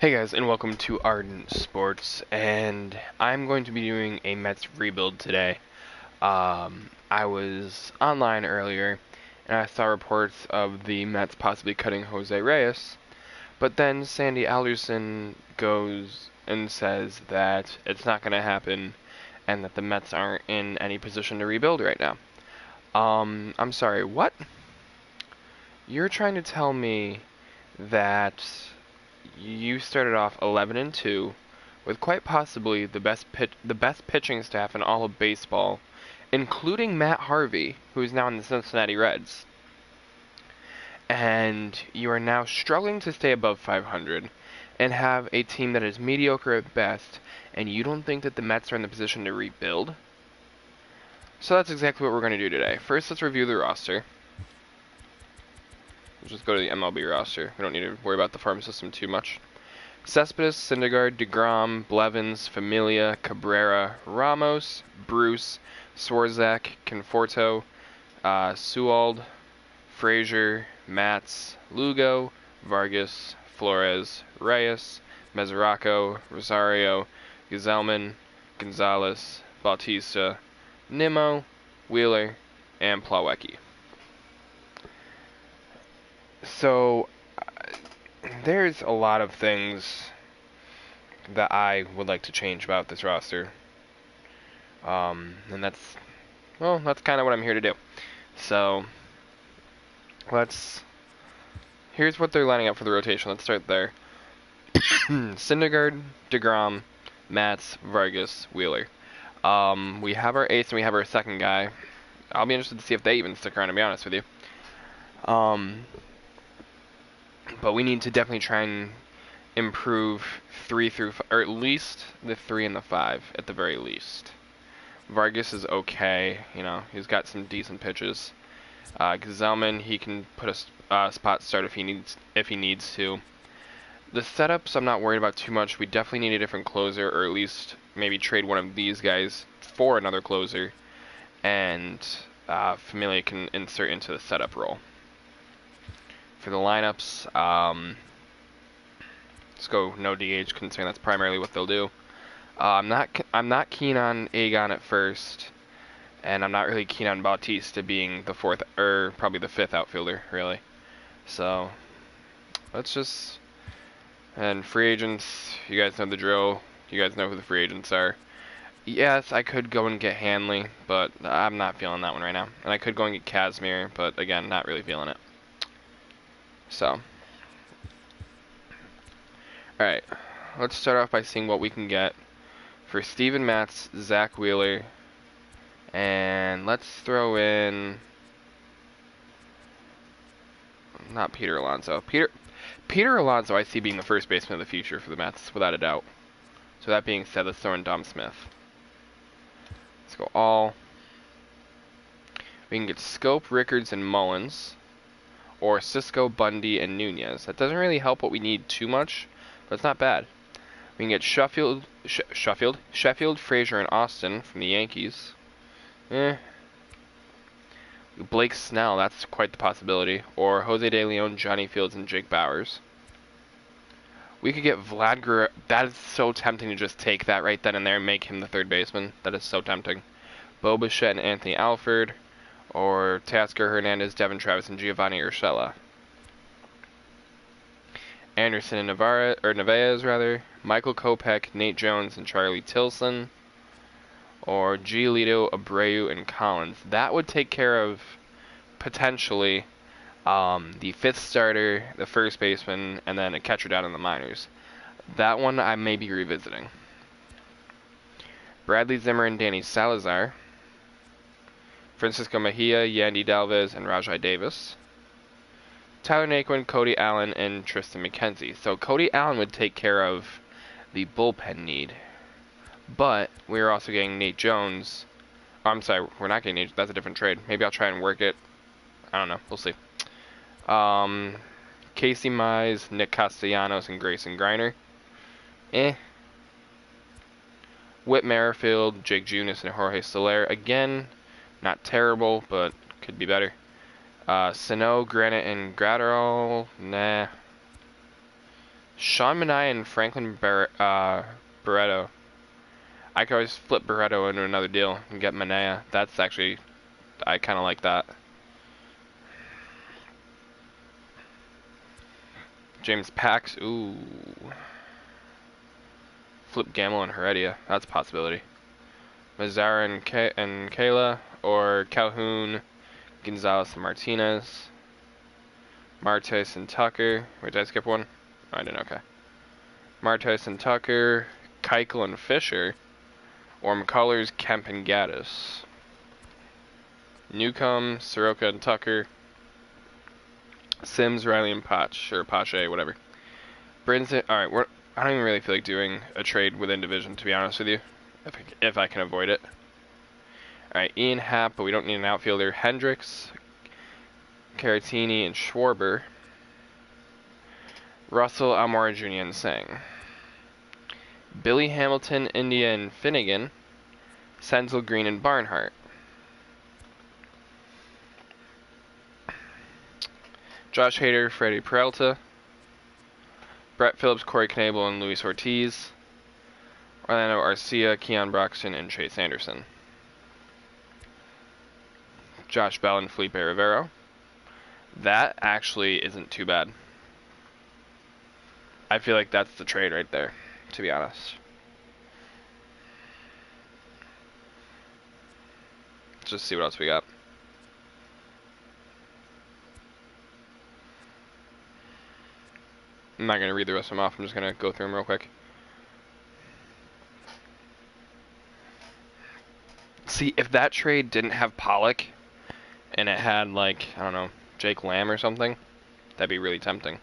Hey guys, and welcome to Ardent Sports, and I'm going to be doing a Mets rebuild today. I was online earlier, and I saw reports of the Mets possibly cutting Jose Reyes, but then Sandy Alderson goes and says that it's not going to happen, and that the Mets aren't in any position to rebuild right now. I'm sorry, what? You're trying to tell me that you started off 11-2 with quite possibly the best pitching staff in all of baseball, including Matt Harvey, who is now in the Cincinnati Reds. And you are now struggling to stay above 500 and have a team that is mediocre at best, and you don't think that the Mets are in the position to rebuild? So that's exactly what we're going to do today. First, let's review the roster. We'll just go to the MLB roster. We don't need to worry about the farm system too much. Cespedes, Syndergaard, DeGrom, Blevins, Familia, Cabrera, Ramos, Bruce, Swarzak, Conforto, Sewald, Frazier, Matz, Lugo, Vargas, Flores, Reyes, Mesoraco, Rosario, Gazelman, Gonzalez, Bautista, Nimmo, Wheeler, and Plawecki. So, there's a lot of things that I would like to change about this roster. And that's kind of what I'm here to do. So, here's what they're lining up for the rotation. Let's start there. Syndergaard, DeGrom, Matz, Vargas, Wheeler. We have our ace and we have our second guy. I'll be interested to see if they even stick around, to be honest with you. But we need to definitely try and improve 3 through, or at least the 3 and the 5 at the very least. Vargas is okay, he's got some decent pitches. Gazelman, he can put a spot start if he needs to. The setups I'm not worried about too much. We definitely need a different closer, or at least maybe trade one of these guys for another closer, and Familia can insert into the setup role. For the lineups, let's go no DH, considering that's primarily what they'll do. I'm not keen on Agon at first, and I'm not really keen on Bautista being the fourth, or probably the fifth outfielder, really. So let's just, and free agents, you guys know the drill. You guys know who the free agents are. Yes, I could go and get Hanley, but I'm not feeling that one right now. And I could go and get Casimir, but again, not really feeling it. So, alright, let's start off by seeing what we can get for Steven Matz, Zach Wheeler, and let's throw in, not Peter Alonso. Peter Alonso I see being the first baseman of the future for the Mets, without a doubt. So that being said, let's throw in Dom Smith. Let's go all. We can get Scope, Rickards, and Mullins, or Cisco, Bundy, and Nunez. That doesn't really help what we need too much, but it's not bad. We can get Sheffield, Frazier, and Austin from the Yankees. Blake Snell, that's quite the possibility. Or Jose De Leon, Johnny Fields, and Jake Bowers. We could get Vlad Guerrero. That is so tempting to just take that right then and there and make him the third baseman. That is so tempting. Bo Bichette and Anthony Alford. Or Tasker Hernandez, Devin Travis, and Giovanni Urshela. Anderson and Nevaez, Michael Kopech, Nate Jones, and Charlie Tilson. Or Giolito, Abreu, and Collins. That would take care of, potentially, the fifth starter, the first baseman, and then a catcher down in the minors. That one I may be revisiting. Bradley Zimmer and Danny Salazar. Francisco Mejia, Yandy Dalvez, and Rajai Davis. Tyler Naquin, Cody Allen, and Tristan McKenzie. So Cody Allen would take care of the bullpen need. But we're also getting Nate Jones. Oh, I'm sorry, we're not getting Nate. That's a different trade. Maybe I'll try and work it. I don't know. We'll see. Casey Mize, Nick Castellanos, and Grayson Griner. Whit Merrifield, Jake Junis, and Jorge Soler. Again, not terrible, but could be better. Sano, Granite, and Gratterall. Nah. Sean Manaea and Franklin Barreto. I could always flip Barreto into another deal and get Manaea. That's actually, I kind of like that. James Pax, ooh. Flip Gamble and Heredia, that's a possibility. Mazzara and Kayla, or Calhoun, Gonzalez and Martinez. Martes and Tucker. Wait, did I skip one? Oh, I didn't, okay. Martes and Tucker, Keuchel and Fisher, or McCullers, Kemp and Gaddis. Newcomb, Soroka and Tucker, Sims, Riley and Pache, whatever. Brinson, alright, I don't even really feel like doing a trade within division, to be honest with you, if I can avoid it. Alright, Ian Happ, but we don't need an outfielder. Hendricks, Caratini, and Schwarber. Russell, Almora Jr., and Sang. Billy Hamilton, India, and Finnegan. Senzel, Green, and Barnhart. Josh Hader, Freddie Peralta. Brett Phillips, Corey Knebel, and Luis Ortiz. Orlando Arcia, Keon Broxton, and Chase Anderson. Josh Bell and Felipe Rivero. That actually isn't too bad. I feel like that's the trade right there, to be honest. Let's just see what else we got. I'm not going to read the rest of them off. I'm just going to go through them real quick. See, if that trade didn't have Pollock, and it had, like, I don't know, Jake Lamb or something, that'd be really tempting.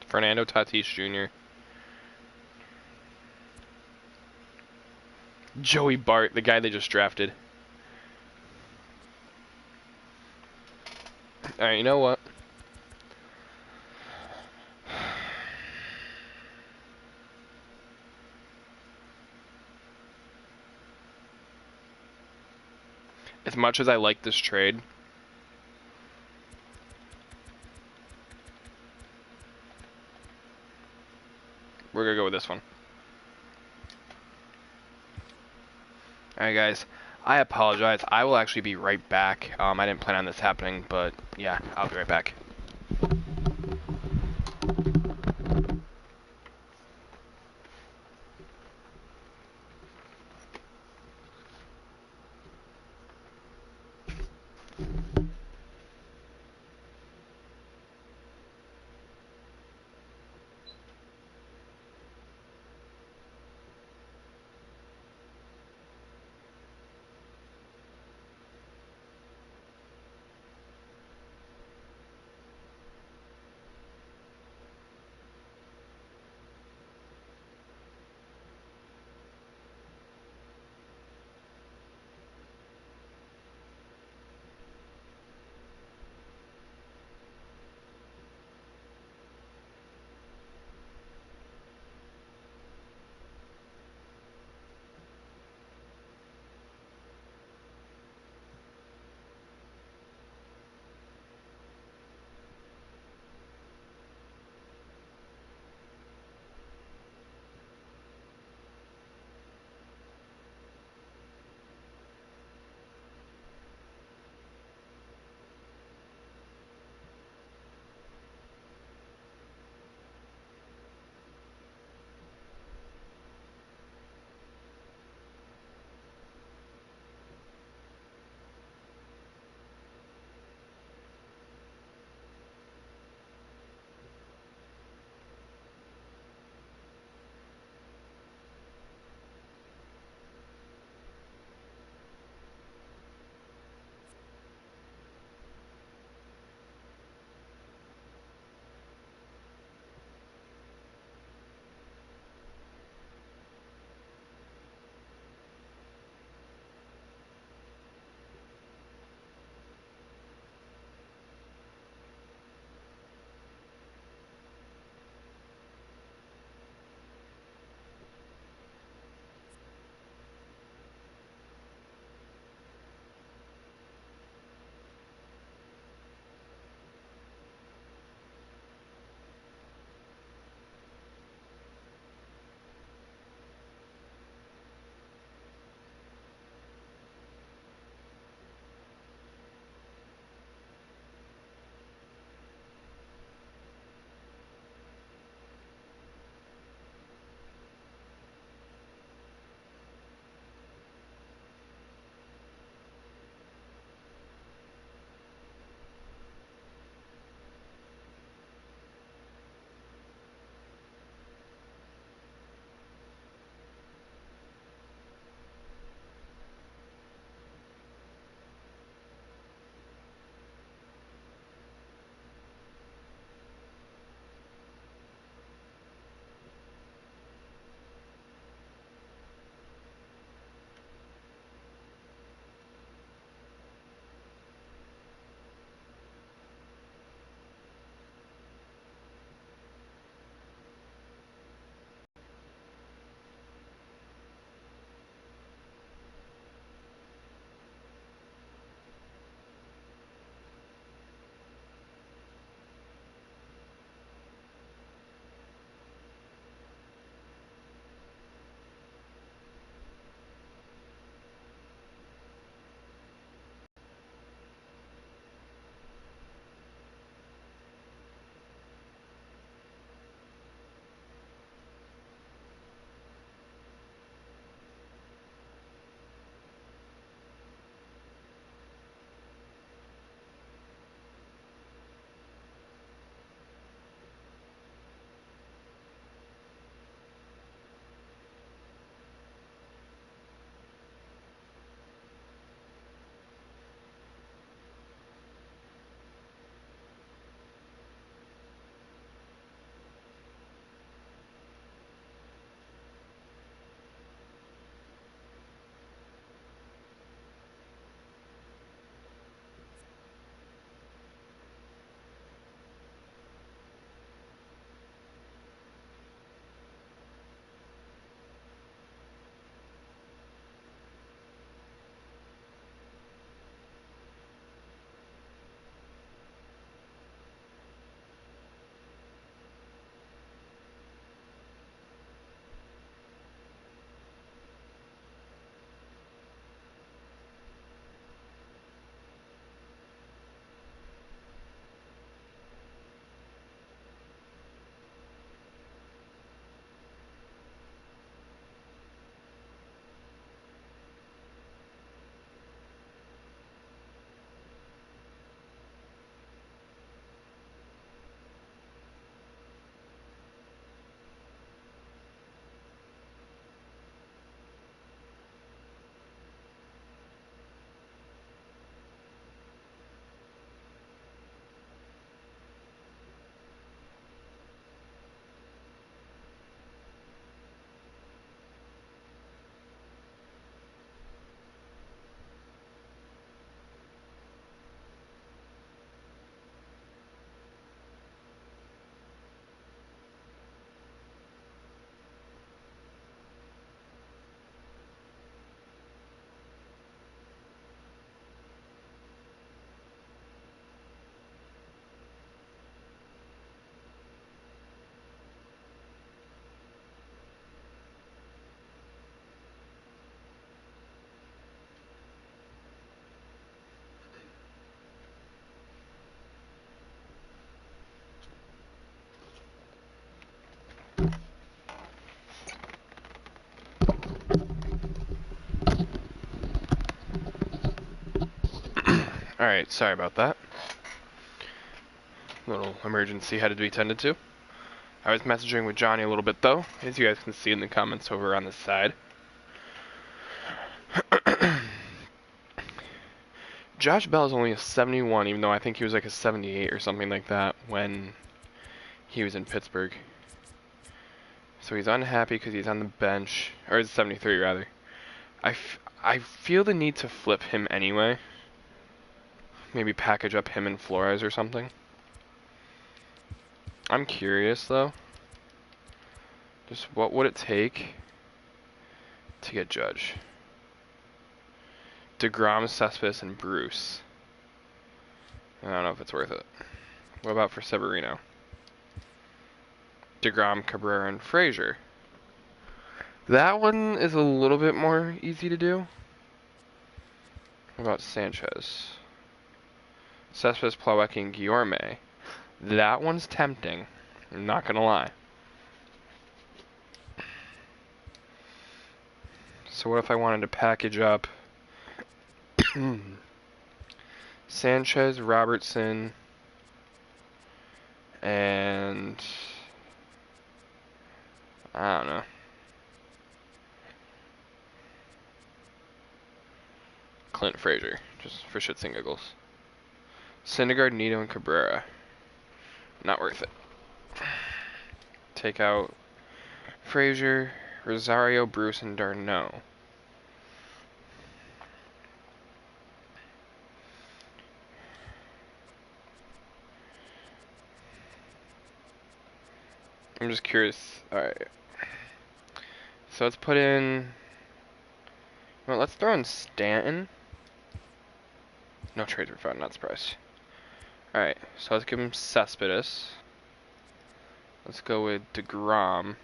Fernando Tatis Jr. Joey Bart, the guy they just drafted. Alright, you know what? As much as I like this trade, we're going to go with this one. Alright guys, I apologize. I will actually be right back. I didn't plan on this happening, but yeah, I'll be right back. Alright, sorry about that. Little emergency had to be tended to. I was messaging with Johnny a little bit though, as you guys can see in the comments over on the side. Josh Bell is only a 71, even though I think he was like a 78 or something like that when he was in Pittsburgh. So he's unhappy because he's on the bench, or he's 73 rather. I feel the need to flip him anyway. Maybe package up him and Flores or something. I'm curious though. Just what would it take to get Judge? DeGrom, Cespedes, and Bruce. I don't know if it's worth it. What about for Severino? DeGrom, Cabrera, and Frazier. That one is a little bit more easy to do. What about Sanchez? Cespedes, Plawecki, and Guillorme. That one's tempting. I'm not gonna lie. So what if I wanted to package up Sanchez, Robertson, and I don't know. Clint Frazier, just for shits and giggles. Syndergaard, Nito, and Cabrera. Not worth it. Take out Frazier, Rosario, Bruce, and Darno. I'm just curious. Alright. So let's put in... Well, let's throw in Stanton. No trades were found, not surprised. Alright, so let's give him Cespedes. Let's go with DeGrom.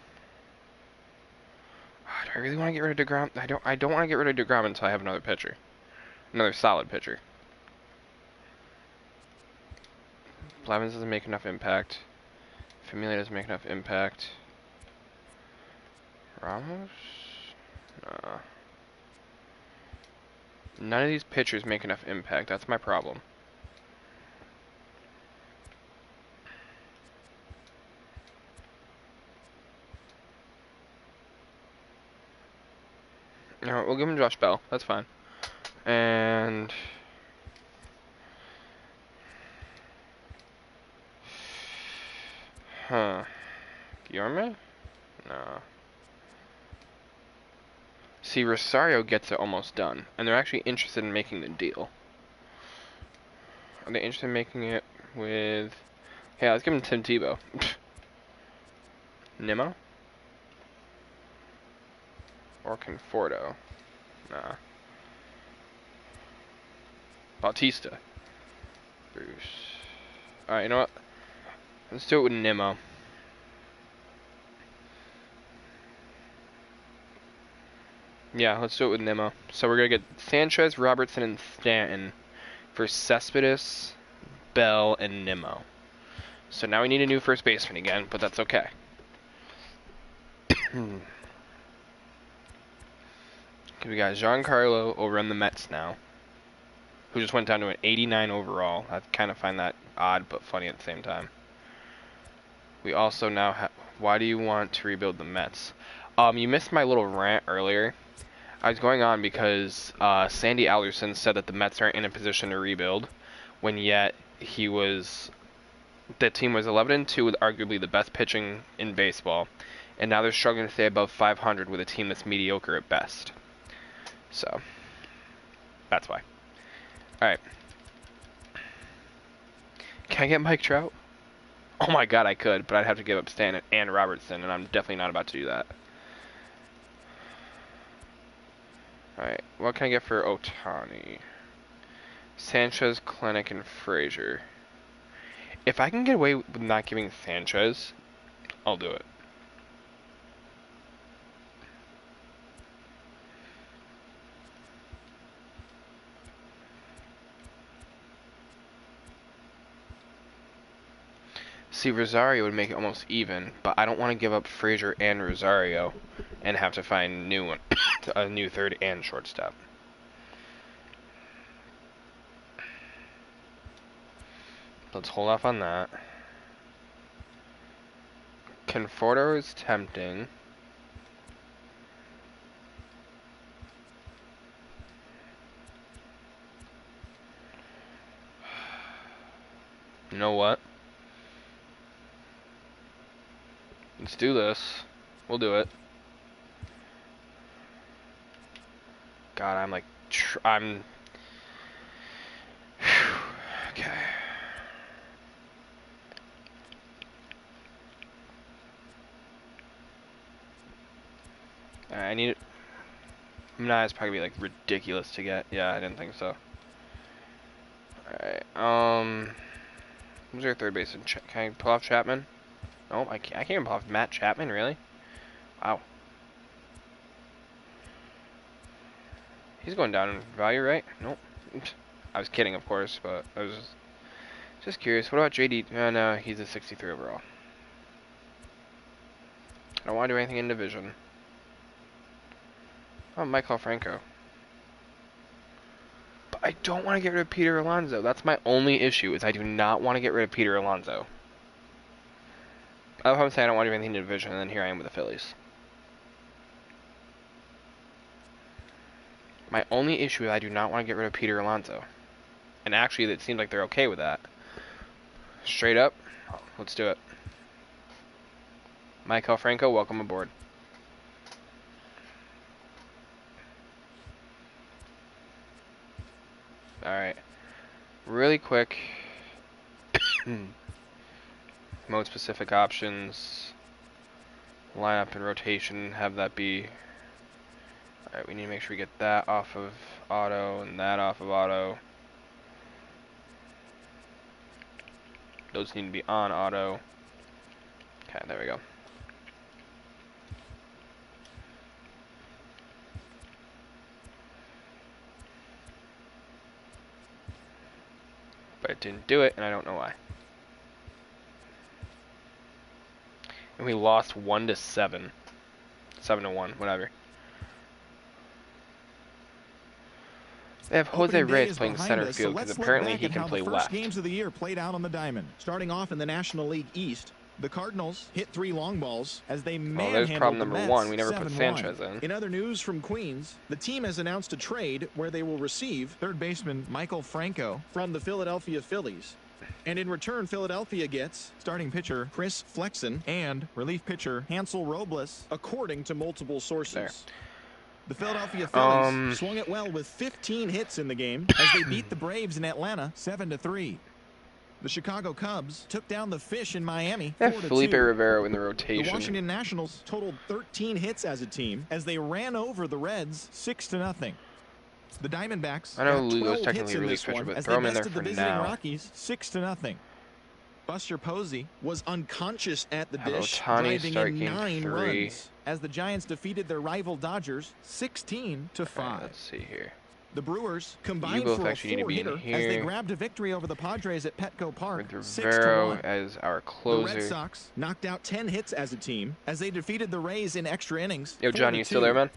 Do I really want to get rid of DeGrom? I don't want to get rid of DeGrom until I have another pitcher. Another solid pitcher. Blevins doesn't make enough impact. Familia doesn't make enough impact. Ramos? No. None of these pitchers make enough impact. That's my problem. Alright, we'll give him Josh Bell. That's fine. And... Huh. Guillorme? No. See, Rosario gets it almost done. And they're actually interested in making the deal. Are they interested in making it with... Yeah, let's give him Tim Tebow. Nimmo? Or Conforto? Nah. Bautista. Bruce. Alright, you know what? Let's do it with Nimmo. Yeah, let's do it with Nimmo. So we're going to get Sanchez, Robertson, and Stanton for Cespedes, Bell, and Nimmo. So now we need a new first baseman again, but that's okay. We got Giancarlo over on the Mets now, who just went down to an 89 overall. I kind of find that odd, but funny at the same time. We also now have... Why do you want to rebuild the Mets? You missed my little rant earlier. I was going on because Sandy Alderson said that the Mets aren't in a position to rebuild, when yet the team was 11-2 with arguably the best pitching in baseball, and now they're struggling to stay above 500 with a team that's mediocre at best. So, that's why. Alright. Can I get Mike Trout? Oh my god, I could, but I'd have to give up Stanton and Robertson, and I'm definitely not about to do that. Alright, what can I get for Ohtani? Sanchez, Clinic, and Frazier. If I can get away with not giving Sanchez, I'll do it. See, Rosario would make it almost even, but I don't want to give up Frazier and Rosario and have to find a new third and shortstop. Let's hold off on that. Conforto is tempting. You know what? Let's do this. We'll do it. God, I'm like, I'm. Okay. I need it. Nah, it's probably like ridiculous to get. Yeah, I didn't think so. Alright, who's our third baseman? Can I pull off Chapman? No, I can't even pull off Matt Chapman, really? Wow. He's going down in value, right? Nope. I was kidding, of course, but I was just curious. What about JD? No, he's a 63 overall. I don't want to do anything in division. Oh, Michael Franco. But I don't want to get rid of Peter Alonso. That's my only issue, is I do not want to get rid of Peter Alonso. I love how I'm saying I don't want to do anything in division, and then here I am with the Phillies. My only issue is I do not want to get rid of Peter Alonso. And actually, it seems like they're okay with that. Straight up, let's do it. Michael Franco, welcome aboard. Alright. Really quick. Mode specific options. Lineup and rotation. Have that be. Alright, we need to make sure we get that off of auto and that off of auto. Those need to be on auto. Okay, there we go. But it didn't do it, and I don't know why. And we lost 1-7. 7-1, whatever. They have Jose Reyes playing center field because apparently he can play left. First games of the year played out on the diamond. Starting off in the National League East, the Cardinals hit 3 long balls as they manhandled the Mets. Well, there's problem number 1. We never put Sanchez in. In other news from Queens, the team has announced a trade where they will receive third baseman Michael Franco from the Philadelphia Phillies. And in return, Philadelphia gets starting pitcher Chris Flexen and relief pitcher Hansel Robles, according to multiple sources. There. The Philadelphia Phillies swung it well with 15 hits in the game as they beat the Braves in Atlanta 7-3. The Chicago Cubs took down the Fish in Miami 4-2. Felipe Rivero in the rotation. The Washington Nationals totaled 13 hits as a team as they ran over the Reds 6-0. The Diamondbacks I know got Lugo's 12 technically hits in relief this pitcher, one but as throw they him in there bested for the visiting now. Rockies 6-0. Buster Posey was unconscious at the Hello, dish, Tani, driving in start 9 game 3. runs as the Giants defeated their rival Dodgers 16-5. Right, let's see here. The Brewers combined for a 4-hitter as they here. grabbed a victory over the Padres at Petco Park, With Rivero 6-1. as our closer. The Red Sox knocked out 10 hits as a team as they defeated the Rays in extra innings. Yo, Johnny, you still there, man?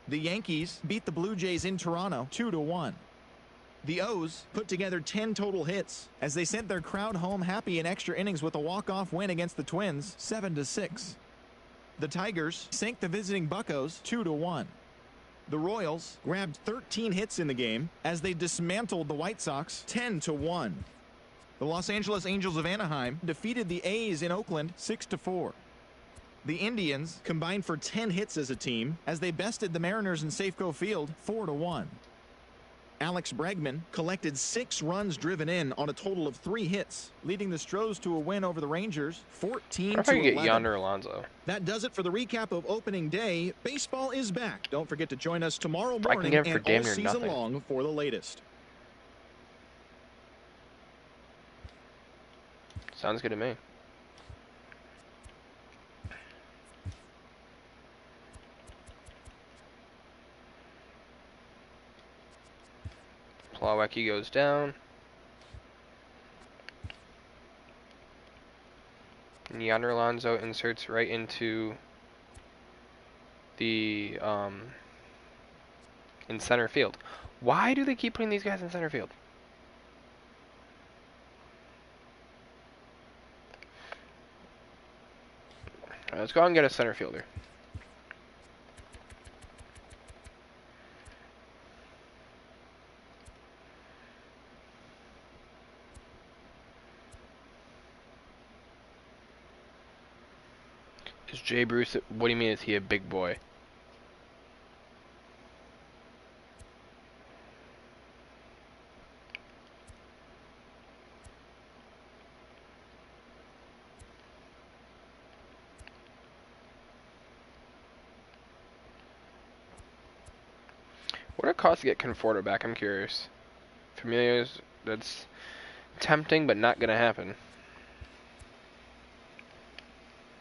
The Yankees beat the Blue Jays in Toronto 2-1. The O's put together 10 total hits as they sent their crowd home happy in extra innings with a walk-off win against the Twins 7-6. The Tigers sank the visiting Buccos 2-1. The Royals grabbed 13 hits in the game as they dismantled the White Sox 10-1. The Los Angeles Angels of Anaheim defeated the A's in Oakland 6-4. The Indians combined for 10 hits as a team as they bested the Mariners in Safeco Field 4-1. Alex Bregman collected 6 runs driven in on a total of 3 hits, leading the Stros to a win over the Rangers 14-11. How you get Yonder Alonso? That does it for the recap of opening day. Baseball is back. Don't forget to join us tomorrow morning and all season long for the latest. Sounds good to me. Plawecki goes down. And Yonder Alonso inserts right into the in center field. Why do they keep putting these guys in center field? Right, let's go out and get a center fielder. Is Jay Bruce, what do you mean, is he a big boy? What would it cost to get Conforto back? I'm curious. Familiars, that's tempting, but not gonna happen.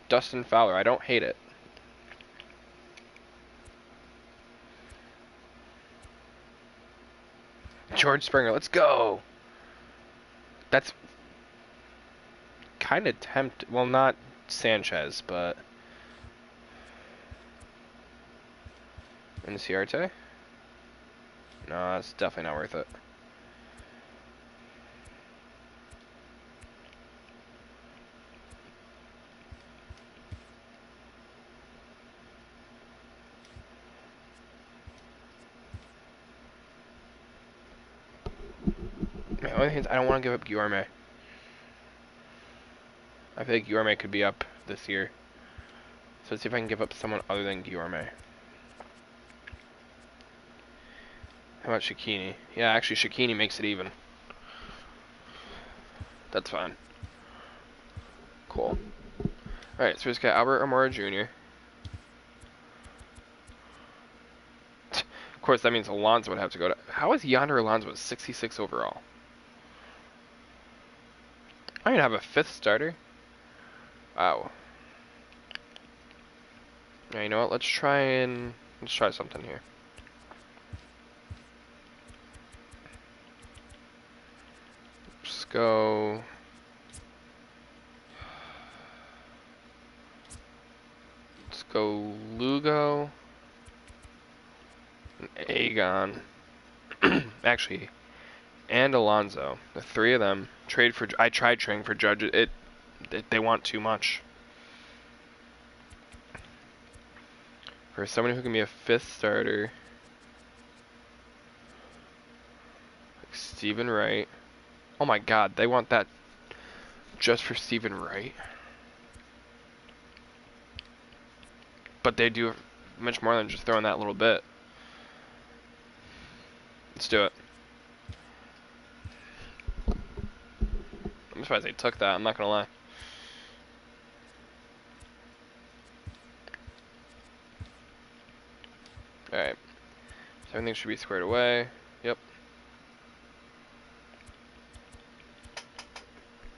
Dustin Fowler, I don't hate it. George Springer, let's go. That's kind of well, not Sanchez, but Inciarte? No, that's definitely not worth it. The only thing is I don't want to give up Guillorme. I feel like Guillorme could be up this year. So let's see if I can give up someone other than Guillorme. How about Shakini? Yeah, actually Shakini makes it even. That's fine. Cool. Alright, so we just got Albert Amora Jr. Of course, that means Alonso would have to go to... How is Yonder Alonso at 66 overall? I don't even have a fifth starter. Wow. Yeah, you know what? Let's try something here. Let's go. Let's go Lugo. And Aegon. Actually, and Alonso. The three of them. I tried trading for Judge. They want too much. For someone who can be a fifth starter, like Stephen Wright. Oh my God, they want that just for Stephen Wright. But they do much more than just throwing that little bit. Let's do it. I'm surprised they took that, I'm not gonna lie. Alright. So everything should be squared away. Yep.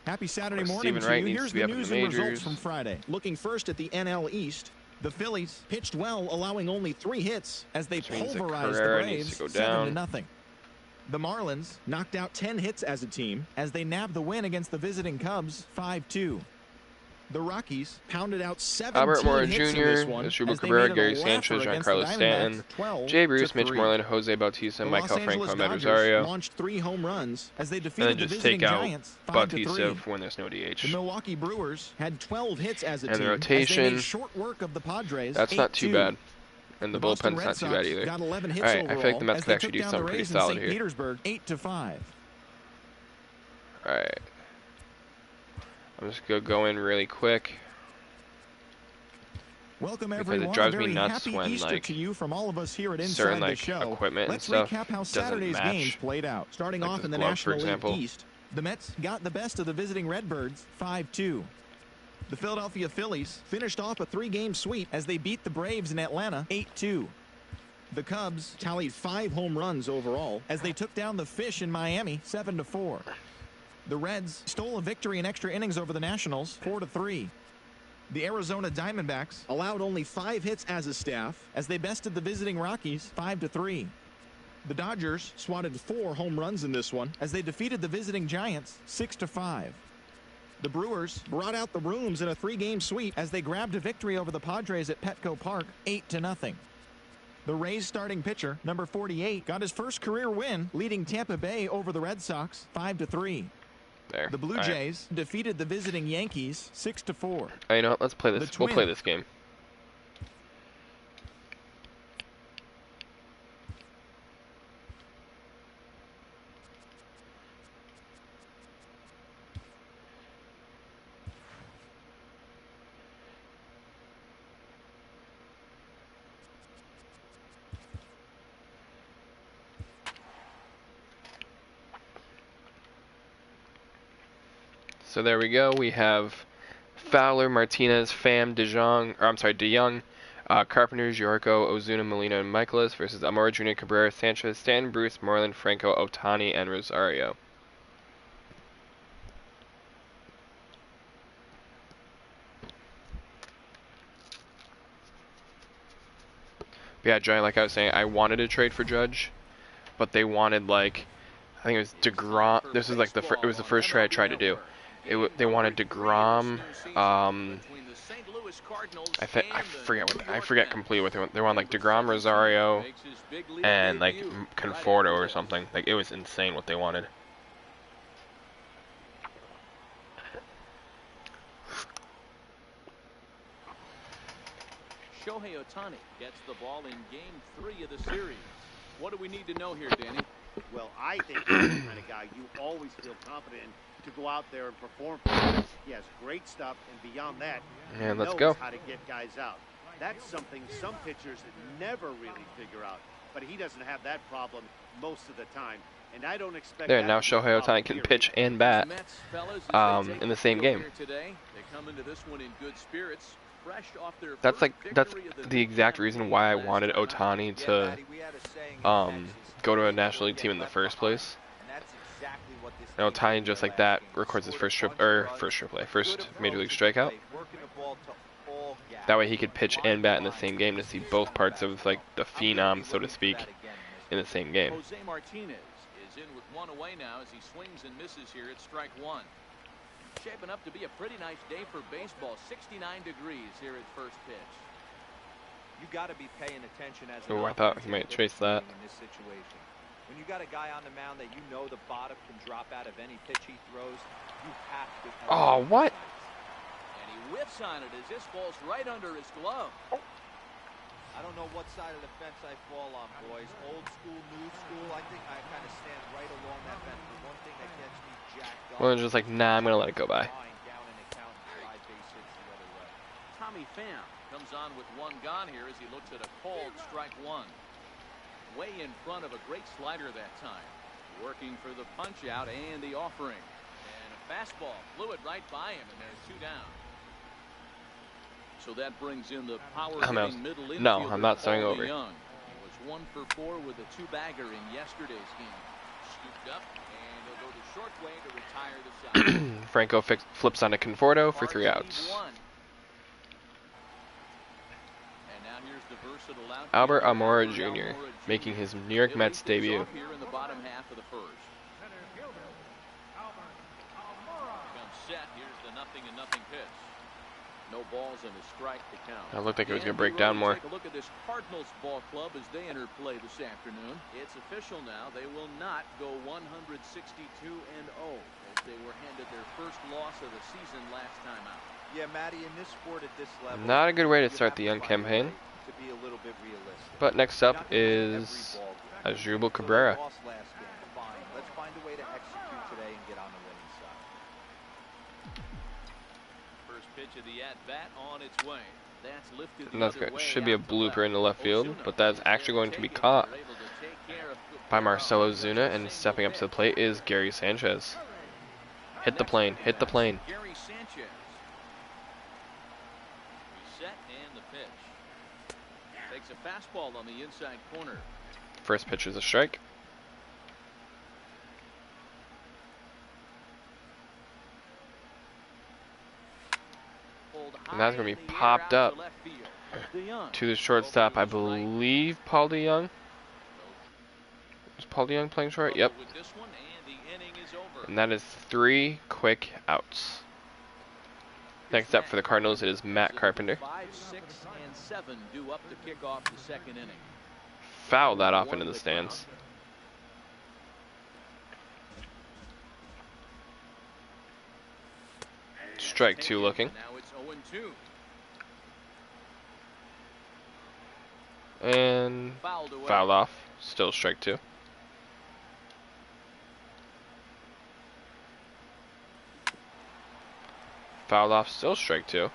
Happy Saturday morning Stephen to Wright you. needs Here's to be the up in news the and majors. results from Friday. Looking first at the NL East, the Phillies pitched well, allowing only 3 hits as they pulverized the Braves 7-0. The Marlins knocked out 10 hits as a team as they nabbed the win against the visiting Cubs 5-2. The Rockies pounded out 17 Albert Mora hits Jr., in this one, Asdrubal as they Cabrera, made it Gary a Sanchez, laugher against Giancarlo the Stanton, Diamondbacks, Jay Bruce, 12-3. Mitch Moreland, Jose Bautista, The Michael Los Angeles Franco, Matt Dodgers Rosario. launched 3 home runs as they And defeated then the just visiting take out Giants 5-3. Bautista when there's no The DH. Milwaukee Brewers had 12 hits as a And team the rotation, as they made short work of the Padres. that's not too 8-2. bad. And the Boston bullpen's Red not too Sox bad either. got 11 hits Alright, I overall feel like the Mets as could they actually took do down something the pretty Rays in solid St. here. Petersburg 8-5. Alright. I'm just gonna go in really quick. Welcome Because everyone. it drives A me very nuts happy when Easter like to you from all of us here at Inside certain the like Show. equipment and Let's stuff recap how doesn't Saturday's match. games played out. Starting Like off this in the glove, for National League example. East, the Mets got the best of the visiting Redbirds 5-2. The Philadelphia Phillies finished off a 3-game sweep as they beat the Braves in Atlanta 8-2. The Cubs tallied 5 home runs overall as they took down the Fish in Miami 7-4. The Reds stole a victory in extra innings over the Nationals 4-3. The Arizona Diamondbacks allowed only 5 hits as a staff as they bested the visiting Rockies 5-3. The Dodgers swatted 4 home runs in this one as they defeated the visiting Giants 6-5. The Brewers brought out the rooms in a 3-game sweep as they grabbed a victory over the Padres at Petco Park 8-0. The Rays starting pitcher, number 48, got his first career win, leading Tampa Bay over the Red Sox 5-3. There. The Blue All right. Jays defeated the visiting Yankees 6-4. You know what? Let's play this. We'll play Twins. this game. So there we go. We have Fowler, Martinez, Pham, DeYoung, Carpenter, Giorgio, Ozuna, Molina, and Michaelis versus Amora Jr., Cabrera, Sanchez, Stanton, Bruce, Moreland, Franco, Ohtani, and Rosario. Yeah, Johnny, like I was saying, I wanted to trade for Judge, but they wanted, like, I think it was DeGrom. This is like it was the first trade I tried to do. They wanted DeGrom. I forget completely what they want. They wanted like DeGrom, Rosario, and like Conforto or something. Like it was insane what they wanted. Shohei Ohtani gets the ball in Game 3 of the series. What do we need to know here, Danny? Well, I think he's the kind of guy you always feel confident in to go out there and perform for him. He has great stuff, and beyond that, he knows how to get guys out. That's something some pitchers never really figure out, but he doesn't have that problem most of the time. And I don't expect there, now Shohei Ohtani can pitch and bat in the same game. They come into this one in good spirits. That's the exact reason why I wanted Ohtani to go to a National League team in the first place. And Ohtani just like that records his first Major League strikeout. That way he could pitch and bat in the same game to see both parts of like the phenom, so to speak, in the same game. Jose Martinez is in with one away now as he swings and misses here at strike one. Shaping up to be a pretty nice day for baseball. 69 degrees here at first pitch. You got to be paying attention as I thought he might chase that. In this situation. When you got a guy on the mound that you know the bottom can drop out of any pitch he throws, you have to. Oh, what? And he whiffs on it as this falls right under his glove. I don't know what side of the fence I fall on, boys. Old school, new school. I think I kind of stand right along that fence. The one thing that gets me jacked up. Well, it's just like, nah, I'm gonna let it go by. Tommy Pham comes on with one gone here as he looks at a called strike one. Way in front of a great slider that time. Working for the punch out and the offering. And a fastball flew it right by him, and there's two down. So that brings in the power-hitting middle infielder. No, I'm not starting over. Young. He was 1 for 4 with a two-bagger in yesterday's game. Scooped up, and he'll go the short way to retire the side. Franco flips onto Conforto for 3 outs. And now here's the versatile outfielder, Albert Almora Jr. making his New York Mets debut. Here in the bottom half of the first. Comes set. Here's the 0-0 pitch. No balls and a strike to count. It looked like it was going to break down more. Take a look at this Cardinals ball club as they enter play this afternoon. It's official now. They will not go 162-0 as they were handed their first loss of the season last time out. Yeah, Matty, in this sport at this level, not a good way to start the young campaign. To be a little bit realistic. But next up is Asdrubal Cabrera. Let's find a way to execute today and get on the winning side. First pitch of the at-bat on its way. That's lifted the And that's other good. way Should be a out to blooper left. in the left field, but that's actually going to be caught by Marcell Ozuna, and stepping up to the plate is Gary Sanchez. Hit the plane, hit the plane. Gary Sanchez. Reset and the pitch. Takes a fastball on the inside corner. First pitch is a strike. And that's going to be popped up to the shortstop, I believe, Paul DeYoung. Is Paul DeYoung playing short? Yep. And that is 3 quick outs. Next up for the Cardinals, it is Matt Carpenter. 5, 6, and 7 due up to kick off the second inning. Foul that off into the stands. Strike two looking. Now it's 0-2. And Fouled away. fouled off. Still strike two. Fouled off. Still strike two.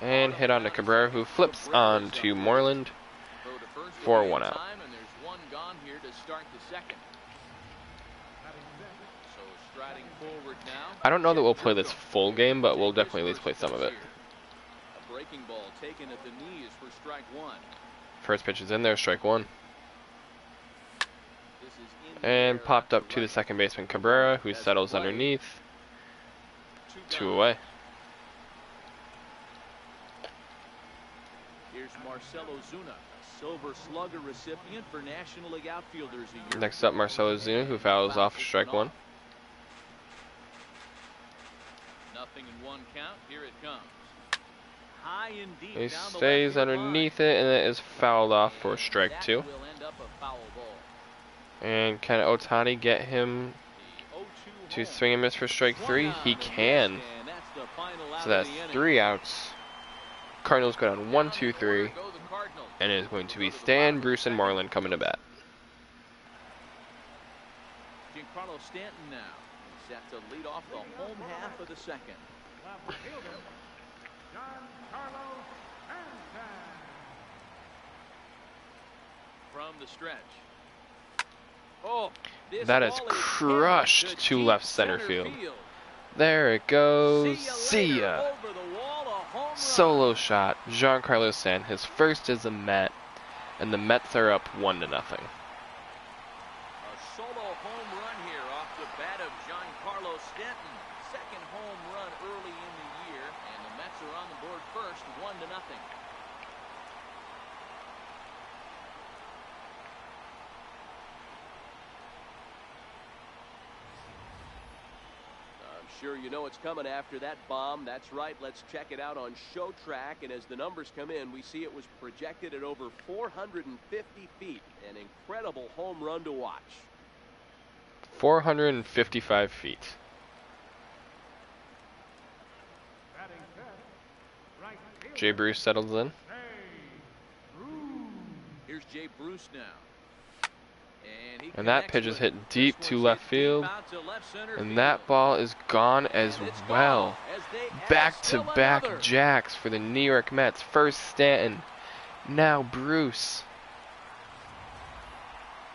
And hit on to Cabrera, who flips on to Moreland for 1 out. And there's one gone here to start the second. So striding forward now. I don't know that we'll play this full game, but we'll definitely at least play some of it. A breaking ball taken at the knees for strike one. First pitch is in there, strike one. This is in And there popped up at the to the right. second baseman Cabrera, who That's settles play. underneath. Two gone. away. Here's Marcelo Zuna, a Silver Slugger recipient for National League Outfielders a year. Next up, Marcelo Zuna, who fouls off strike one. Nothing in one count. Here it comes. High and deep He down the stays left field underneath it, and it is fouled off for strike that two. will end up a foul ball. And can Ohtani get him The 0-2 to home. swing and miss for strike three? He can. And that's the final out So of that's the inning. 3 outs. Cardinals go down 1, 2, 3. Go the Cardinals. And it is going to be Stan, Bruce, and Moreland coming to bat. Giancarlo Stanton now set to lead off the home half of the second. From the stretch. Oh, this That is ball crushed hit to deep left center field. There it goes. See ya. Over the wall, a home run. Solo shot. Giancarlo Stanton, his first as a Met. And the Mets are up 1-0. A solo home run here off the bat of Giancarlo Stanton. Second home run early in the year, and the Mets are on the board first, 1-0. I'm sure you know what's coming after that bomb. That's right. Let's check it out on Show Track. And as the numbers come in, we see it was projected at over 450 feet. An incredible home run to watch. 455 feet. Jay Bruce settles in. Here's Jay Bruce now. He And that pitch is hit deep to left field. And that ball is gone as well. Back-to-back jacks for the New York Mets. First Stanton, now Bruce.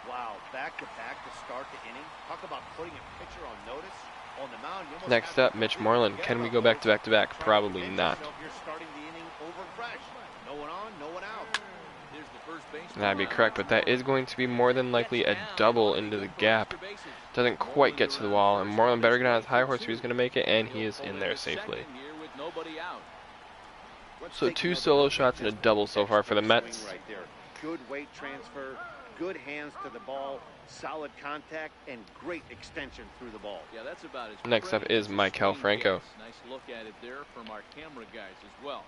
Wow, back-to-back to start the inning. Talk about putting a pitcher on notice. On the mound, you almost Next have up, to Mitch Moreland. Can we go back-to-back-to-back? Probably not. You're starting the inning over fresh. No one on, no one out. There's the first baseman. That'd be correct, but that is going to be more than likely a double into the gap. Doesn't quite get to the wall, and Moreland better get on his high horse if he's going to make it, and he is in there safely. So 2 solo shots and a double so far for the Mets. Right there. Good weight transfer, good hands to the ball, solid contact, and great extension through the ball. Yeah, that's about as Next up pretty is as a Maikel swing Franco. gets. Nice look at it there from our camera guys as well.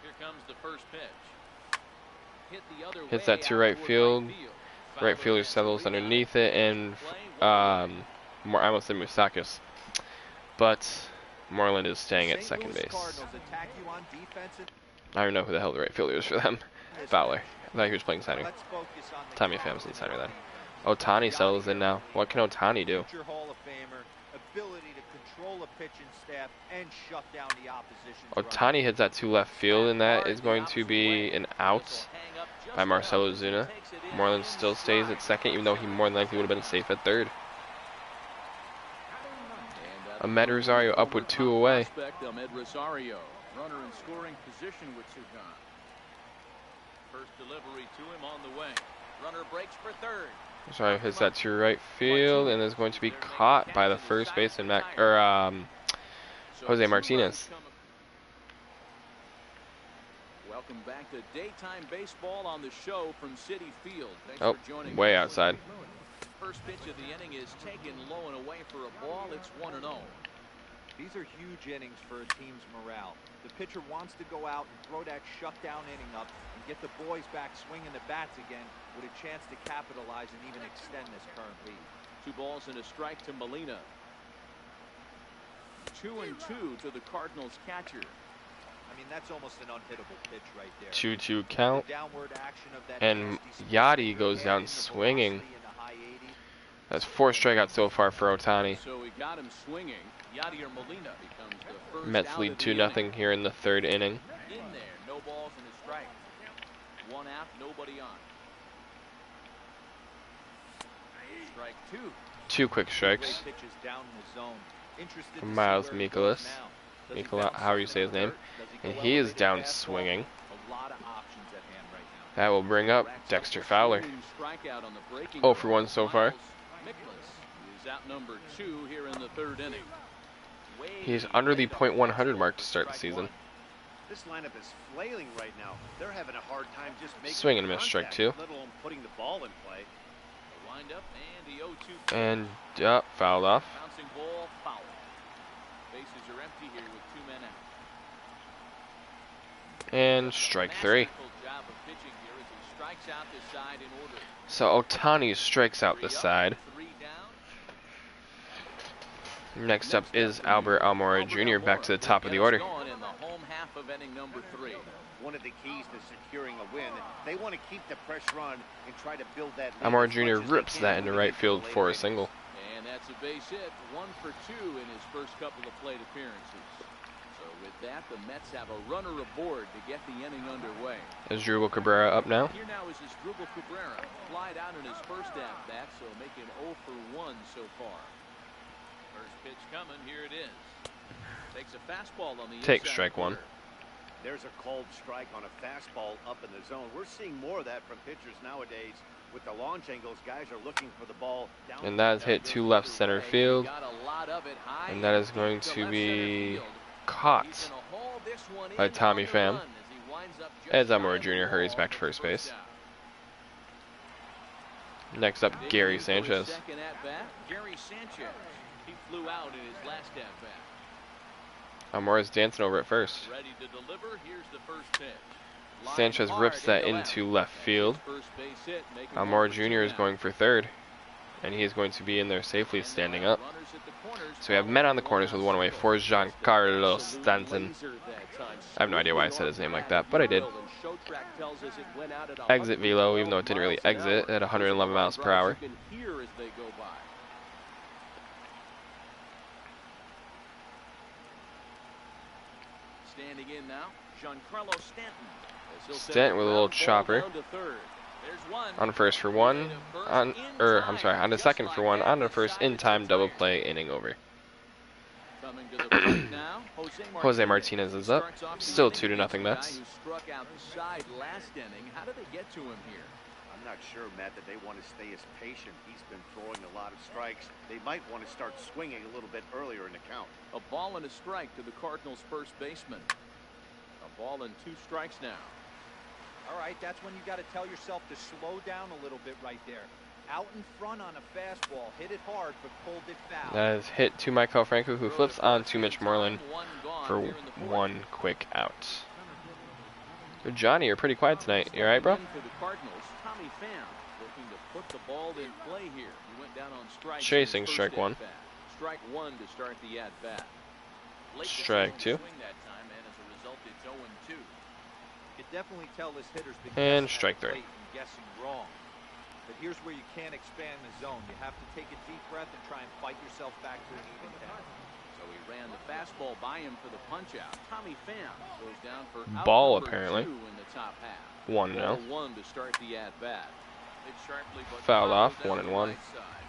Here comes the first pitch. Hit the other Hits way that to out right toward field. field. Right fielder Fowler settles gets underneath three it, and out. I almost said Moustakis, but Moreland is staying at second base. I don't even know who the hell the right fielder is for them. Fowler. I thought he was playing center. Tommy Pham's in center then. Ohtani settles in now. What can Ohtani do? Future Hall of Famer, ability to control a pitching staff and shut down the opposition's Ohtani hits that to left field, and that is going to be an out by Marcelo Zuna. Moreland still stays at second, even though he more than likely would have been safe at third. Ahmed Rosario up with 2 away. Ahmed Rosario, runner in scoring position with 2 gone. First delivery to him on the way. Runner breaks for third. Rosario hits that to right field, and is going to be caught by the first baseman, Jose Martinez. Welcome back to daytime baseball on the show from Citi Field. Thanks Oh, for joining way us. outside. First pitch of the inning is taken low and away for a ball. It's 1-0. These are huge innings for a team's morale. The pitcher wants to go out and throw that shutdown inning up and Get the boys back swinging the bats again with a chance to capitalize and even extend this current lead. 2 balls and a strike to Molina. 2-2 to the Cardinals catcher. I mean, that's almost an unhittable pitch right there. 2-2 count. The downward action of that And nasty Yachty goes down swinging. That's 4 strikeouts so far for Ohtani. So we got him swinging. Yachty or Molina becomes the first Mets out lead of the 2-0 inning. here in the 3rd inning. In there, no balls and a strike. 1 out, nobody on. Strike 2. 2 quick strikes. Pitches down in the zone. Interested to see Miles where he Mikolas. goes now. Does he Mikola, bounce however you say his name. Does he And go he is elevated down fastball? swinging. A lot of options at hand right now. That will bring up Dexter Fowler. 0 for 1 so far. Is out number 2 here in the 3rd inning. He's under the .100 mark to start the season. This lineup is flailing right now. They're having a hard time just making Swing and a miss, strike contact, 2. let alone putting the ball in play. Wind up and the 0-2. And fouled off. Bouncing ball, foul. Bases are empty here with 2 men out. And strike 3. Masterful job of pitching here as he strikes out the side in order. So Ohtani strikes out the 3 up, side. 3 down. Next up is Albert Almora Jr. back to the top of the order. Going in the home half of inning number 3. One of the keys to securing a win, they want to keep the pressure on and try to build that lead Almora as Jr. much as they rips can that into when they right get to the field late for a innings. single. And that's a base hit. 1 for 2 in his first couple of plate appearances. So with that, the Mets have a runner aboard to get the inning underway. Is Drupal Cabrera up now? Here now is Asdrubal Cabrera. Flied out in his first at-bat, so making 0 for 1 so far. First pitch coming, here it is. Takes a fastball on the Take inside strike 1. corner. There's a called strike on a fastball up in the zone. We're seeing more of that from pitchers nowadays. With the launch angles, guys are looking for the ball down. And that is hit to left center field. Got a lot of it high And that is going deep to left be center field. caught He's gonna haul this one by in Tommy on the Pham run as he winds up just as shy Almora of the Jr. hurries wall back to for the first base. out. Next up, Gary Big lead for his Sanchez. second at-bat, Gary Sanchez. He flew out in his last at-bat. Almora's dancing over at first. Ready to deliver. Here's the first pitch. Line Sanchez hard rips that into into left field. First base hit, making Almora 1 for 2 Jr. is now. going for 3rd. And he is going to be in there safely And standing now up. runners at the corners. So we have men on the corners with 1 away for Giancarlo Stanton. Laser that time. I have no idea why I said his name like that, but I did. And Showtrack tells us it went out at Exit velo, even though it didn't really 112 miles exit an at hour. 111 miles per hour. You can hear as they go by. Standing in now, Giancarlo Stanton. As he'll send Stanton the with a little ground ball chopper. down to third. There's one. On first for 1. On the second for 1. On the first in time double play, inning over. Coming to the plate now, Jose Martinez is up. Starts off the Still inning 2-0 against the guy Mets. who struck out the side last inning. How did they get to him here? I'm not sure, Matt, that they want to stay as patient. He's been throwing a lot of strikes. They might want to start swinging a little bit earlier in the count. A ball and a strike to the Cardinals' first baseman. A ball and 2 strikes now. All right, that's when you got to tell yourself to slow down a little bit right there. Out in front on a fastball, hit it hard, but pulled it foul. That is hit to Maikel Franco, who flips on to Mitch Moreland for 1 quick out. So Johnny, you're pretty quiet tonight. You alright, bro? For the Cardinals, Tommy Pham looking to put the ball in play here. He went down on strike. Chasing strike 1. Strike 1 to start the at-bat. Strike 2. Swing that time, and as a result, it's 0-2. You can definitely tell this hitter's been And guessing strike at the 3. plate and guessing wrong. But here's where you can't expand the zone. You have to take a deep breath and try and fight yourself back to an even count. So he ran the fastball by him for the punch-out. Tommy Pham goes down for Ball, out number apparently. 2 in the top half. 1 now. 1 to start the at-bat. Hit sharply, but Fouled off, down 1-1. the right side.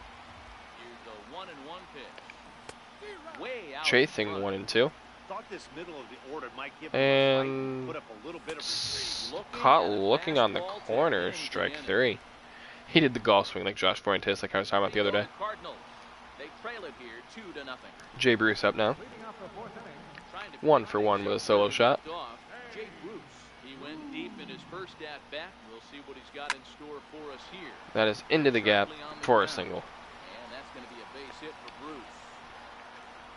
Here's the 1-1 pitch. Way out Chasing in front. 1 and 2. Thought this middle of the order might give And put up a little bit of retreat. caught looking on the Fastball to corner, end the strike inning. 3. He did the golf swing like Josh Fuentes, like I was talking about the other day. Cardinals. They trail it here 2-0. Jay Bruce up now. Trying to 1 for 1 with a solo shot. off. Jay Bruce. He went deep in his first at bat. We'll see what he's got in store for us here. That is into the gap Sharply on the for a ground. single. And that's going to be a base hit for Bruce.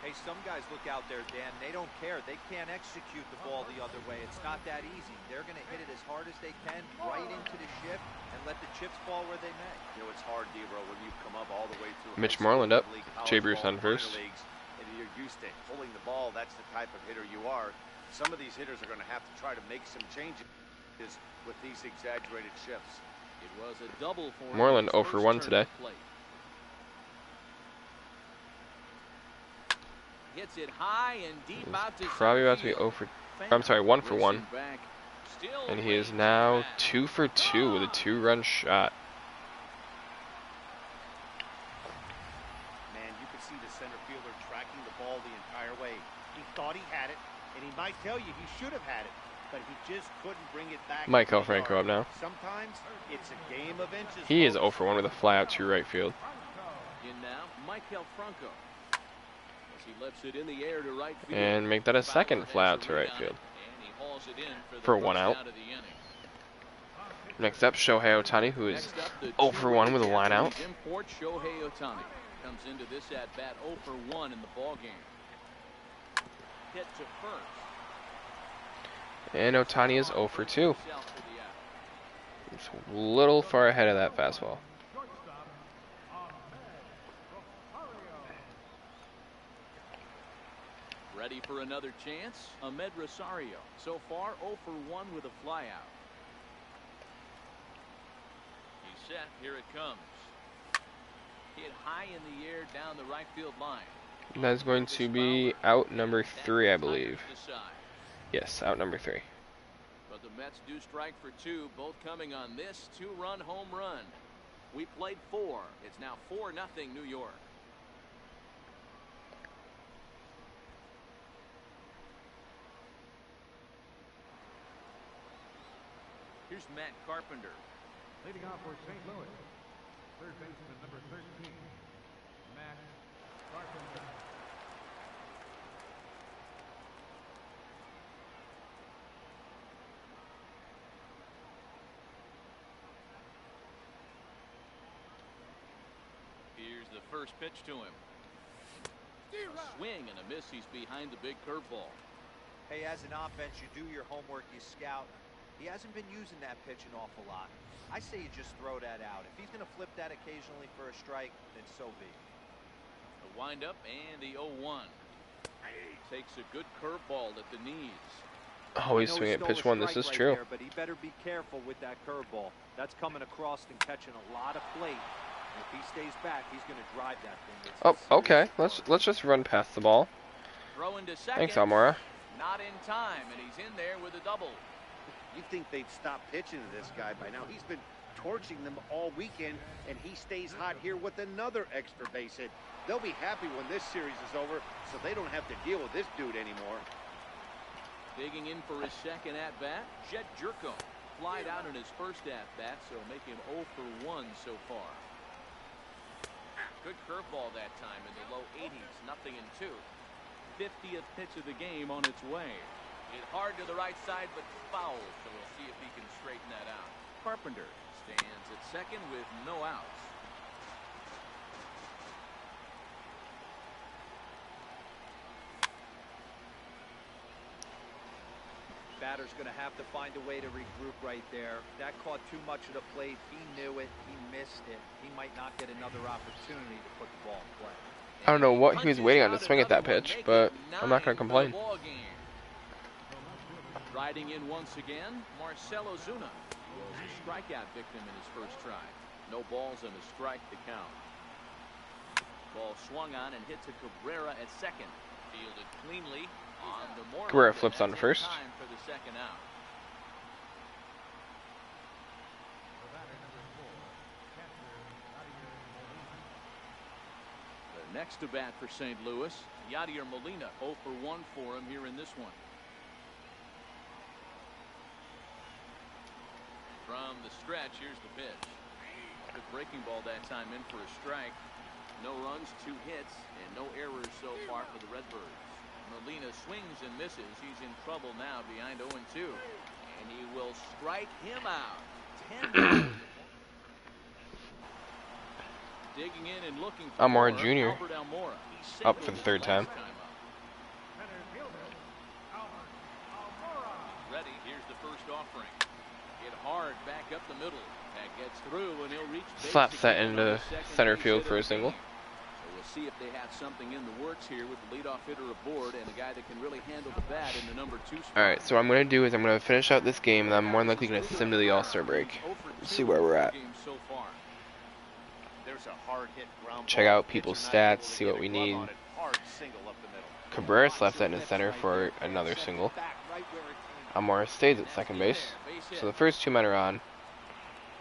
Hey, some guys look out there, Dan, they don't care. They can't execute the ball the other way. It's not that easy. They're going to hit it as hard as they can, right into the chip, and let the chips fall where they may. You know, it's hard, D-Bro, when you've come up all the way through Mitch Moreland up. Jay college Bruce ball, on first. minor leagues, and you're used to pulling the ball. That's the type of hitter you are. Some of these hitters are going to have to try to make some changes with these exaggerated shifts. It was a double for Moreland 0 for 1 today. Hits it high and deep out to probably about to be 0 for, I'm sorry, 1 for 1. And he is now 2 for 2 with a 2-run shot. Man, you could see the center fielder tracking the ball the entire way. He thought he had it, and he might tell you he should have had it, but he just couldn't bring it back. Michael Franco up now. Sometimes it's a game of inches. He is 0 for 1 with a fly out to right field. In now, Michael Franco. He lifts it in the air to right field. And make that a second fly out to right field. For 1 out. Next up, Shohei Ohtani, who is 0 for 1 with a line out. Import Shohei Ohtani comes into this at bat 0 for 1 in the ball game. Hit to first. And Ohtani is 0 for 2. It's a little far ahead of that fastball. Ready for another chance? Ahmed Rosario. So far, 0 for 1 with a flyout. He's set. Here it comes. Hit high in the air down the right field line. That is going to be out number 3, I believe. Yes, out number 3. But the Mets do strike for 2, both coming on this 2-run home run. We played 4. It's now 4-0 New York. Here's Matt Carpenter. Leading off for St. Louis, third baseman number 13, Matt Carpenter. Here's the first pitch to him. A swing and a miss. He's behind the big curveball. Hey, as an offense, you do your homework, you scout. He hasn't been using that pitch an awful lot. I say you just throw that out. If he's going to flip that occasionally for a strike, then so be it. The windup and the 0-1. Takes a good curveball at the knees. Always swing at pitch 1. This is true. There, but he better be careful with that curveball. That's coming across and catching a lot of plate. And if he stays back, he's going to drive that thing. Oh, okay. Let's just run past the ball. Throw into second. Thanks, Almora. Not in time, and he's in there with a double. You think they'd stop pitching to this guy by now. He's been torching them all weekend, and he stays hot here with another extra base hit. They'll be happy when this series is over, so they don't have to deal with this dude anymore. Digging in for his second at-bat, Jed Jerko. Flied out in his first at-bat, so make him 0 for 1 so far. Good curveball that time in the low 80s, 0-2. 50th pitch of the game on its way. Hit hard to the right side, but foul, so we'll see if he can straighten that out. Carpenter stands at second with no outs. Batter's going to have to find a way to regroup right there. That caught too much of the plate. He knew it. He missed it. He might not get another opportunity to put the ball in play. I don't know what he was waiting on to swing at that pitch, but I'm not going to complain. Riding in once again, Marcell Ozuna was a strikeout victim in his first try. No balls and a strike to count. Ball swung on and hit to Cabrera at second. Fielded cleanly on the Moreland. Cabrera flips on to first. Time for the second out. The next to bat for St. Louis, Yadier Molina. 0 for 1 for him here in this one. From the stretch, here's the pitch. Good breaking ball that time in for a strike. No runs, 2 hits, and no errors so far for the Redbirds. Molina swings and misses. He's in trouble now behind 0-2. And he will strike him out. 10 Digging in and looking for Almora more, Jr. Albert Almora. He up for the singled third last time. up. Center fielder, Albert Almora. Ready, here's the first offering. Hit hard back up the middle. That gets through, and he'll reach base Slaps that again on into the second center base field hit for of a the single. game. So we'll see if they have something in the works here with the leadoff hitter aboard and a guy that can really handle the bat in the number 2 spot. Alright, so what I'm going to do is I'm going to finish out this game, and I'm more than likely going to sim to the All-Star break. See where we're at. So far. There's a hard hit ground Check ball. out people's Pitcher not able stats, to see get what a we glove need. on it. Hard single up the middle. Cabrera left that in center for another single. Almora stays at second base. So the first two men are on,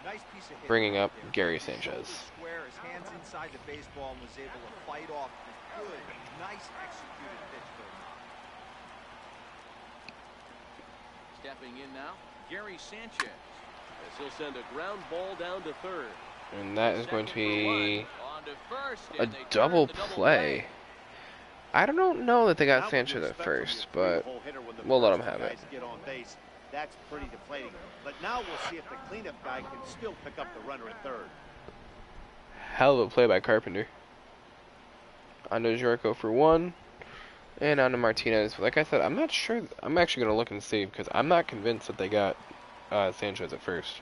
Nice piece of hitting bringing right up there. Gary Shoulder Sanchez. Square, his hands inside the baseball, and was able to fight off this good, nice executed pitch for him. Stepping in now, Gary Sanchez. As he'll send a ground ball down to third. And that is going to be On to first, a and they turn double the play. I don't know that they got Not what you Sanchez at expect from your first, but three-hole hitter when the we'll let first him have two it. guys get on base. That's pretty deflating. But now we'll see if the cleanup guy can still pick up the runner at third. Hell of a play by Carpenter. Onto Jericho for one. And onto Martinez. Like I said, I'm not sure. I'm actually going to look and see because I'm not convinced that they got Sanchez at first.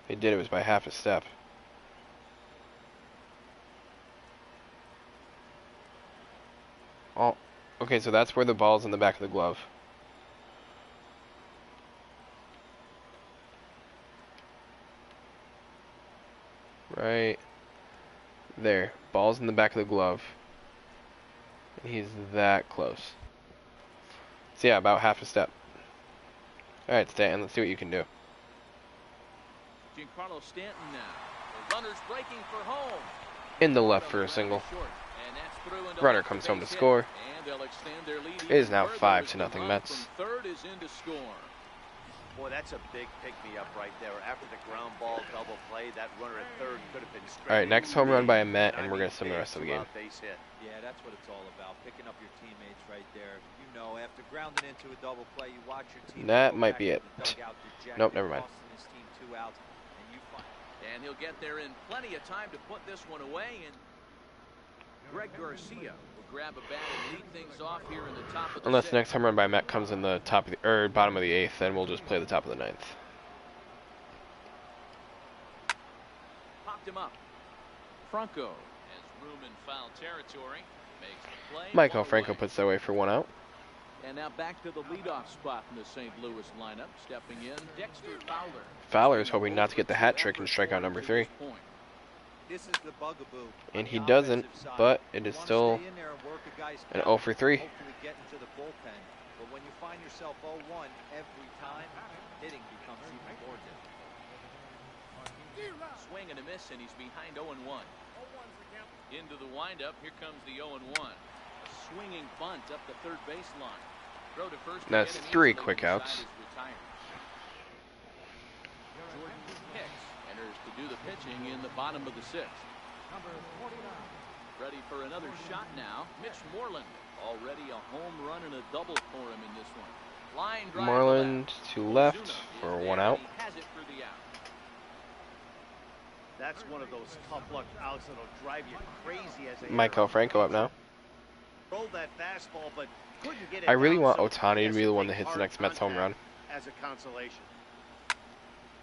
They did. It was by half a step. Oh, okay, so that's where the ball's in the back of the glove. Right there. Ball's in the back of the glove. And he's that close. So yeah, about half a step. Alright, Stanton, let's see what you can do. Giancarlo Stanton now. The runner's breaking for home. In the left for a single. Short, and that's through into Runner left, comes the home to base hit, score. And they'll extend their lead It is even now further 5-0 as the run Mets. From third is in to score. Boy, that's a big pick-me-up right there. After the ground ball double play, that runner at third could have been straight. Alright, next home run by a Met, and we're going to sim the rest of the game. Base hit. Yeah, that's what it's all about, picking up your teammates right there. You know, after grounding into a double play, you watch your team. That might be it. Nope, never mind. His team 2 outs, and you find And he'll get there in plenty of time to put this one away. And Greg Garcia will grab a bat and lead things off here in the top of the Unless the sixth. next home run by Met comes in the top of the or bottom of the 8th, then we'll just play the top of the 9th. Popped him up. Franco has room in foul territory. Makes the play. Michael One Franco away. puts that away for 1 out. And now back to the leadoff spot in the St. Louis lineup. Stepping in, Dexter Fowler. Fowler is hoping not to get the hat trick and strikeout number 3. this is the bugaboo. And he on the doesn't, offensive side. but it You is wanna still stay in there and work a guy's an count, 0 for 3. hopefully get into the bullpen. But when you find yourself 0-1 every time, hitting becomes even more difficult. Swing and a miss, and he's behind 0-1. Into the windup, here comes the 0-1. A swinging bunt up the third baseline. Throw to first. That's again, and 3 easily quick the side outs. is retired. Jordan Hicks enters to do the pitching in the bottom of the 6th. Number 49. Ready for another shot now. Mitch Moreland. Already a home run and a double for him in this one. Line drive Moreland to left Ozuna for is 1 there, out. and he has it for the out. That's one of those tough luck outs that'll drive you crazy as a Michael Franco up now. Rolled that fastball, but couldn't get it I really down, want so Ohtani to has be the one take that hits the hard next Mets home run. contact as a consolation.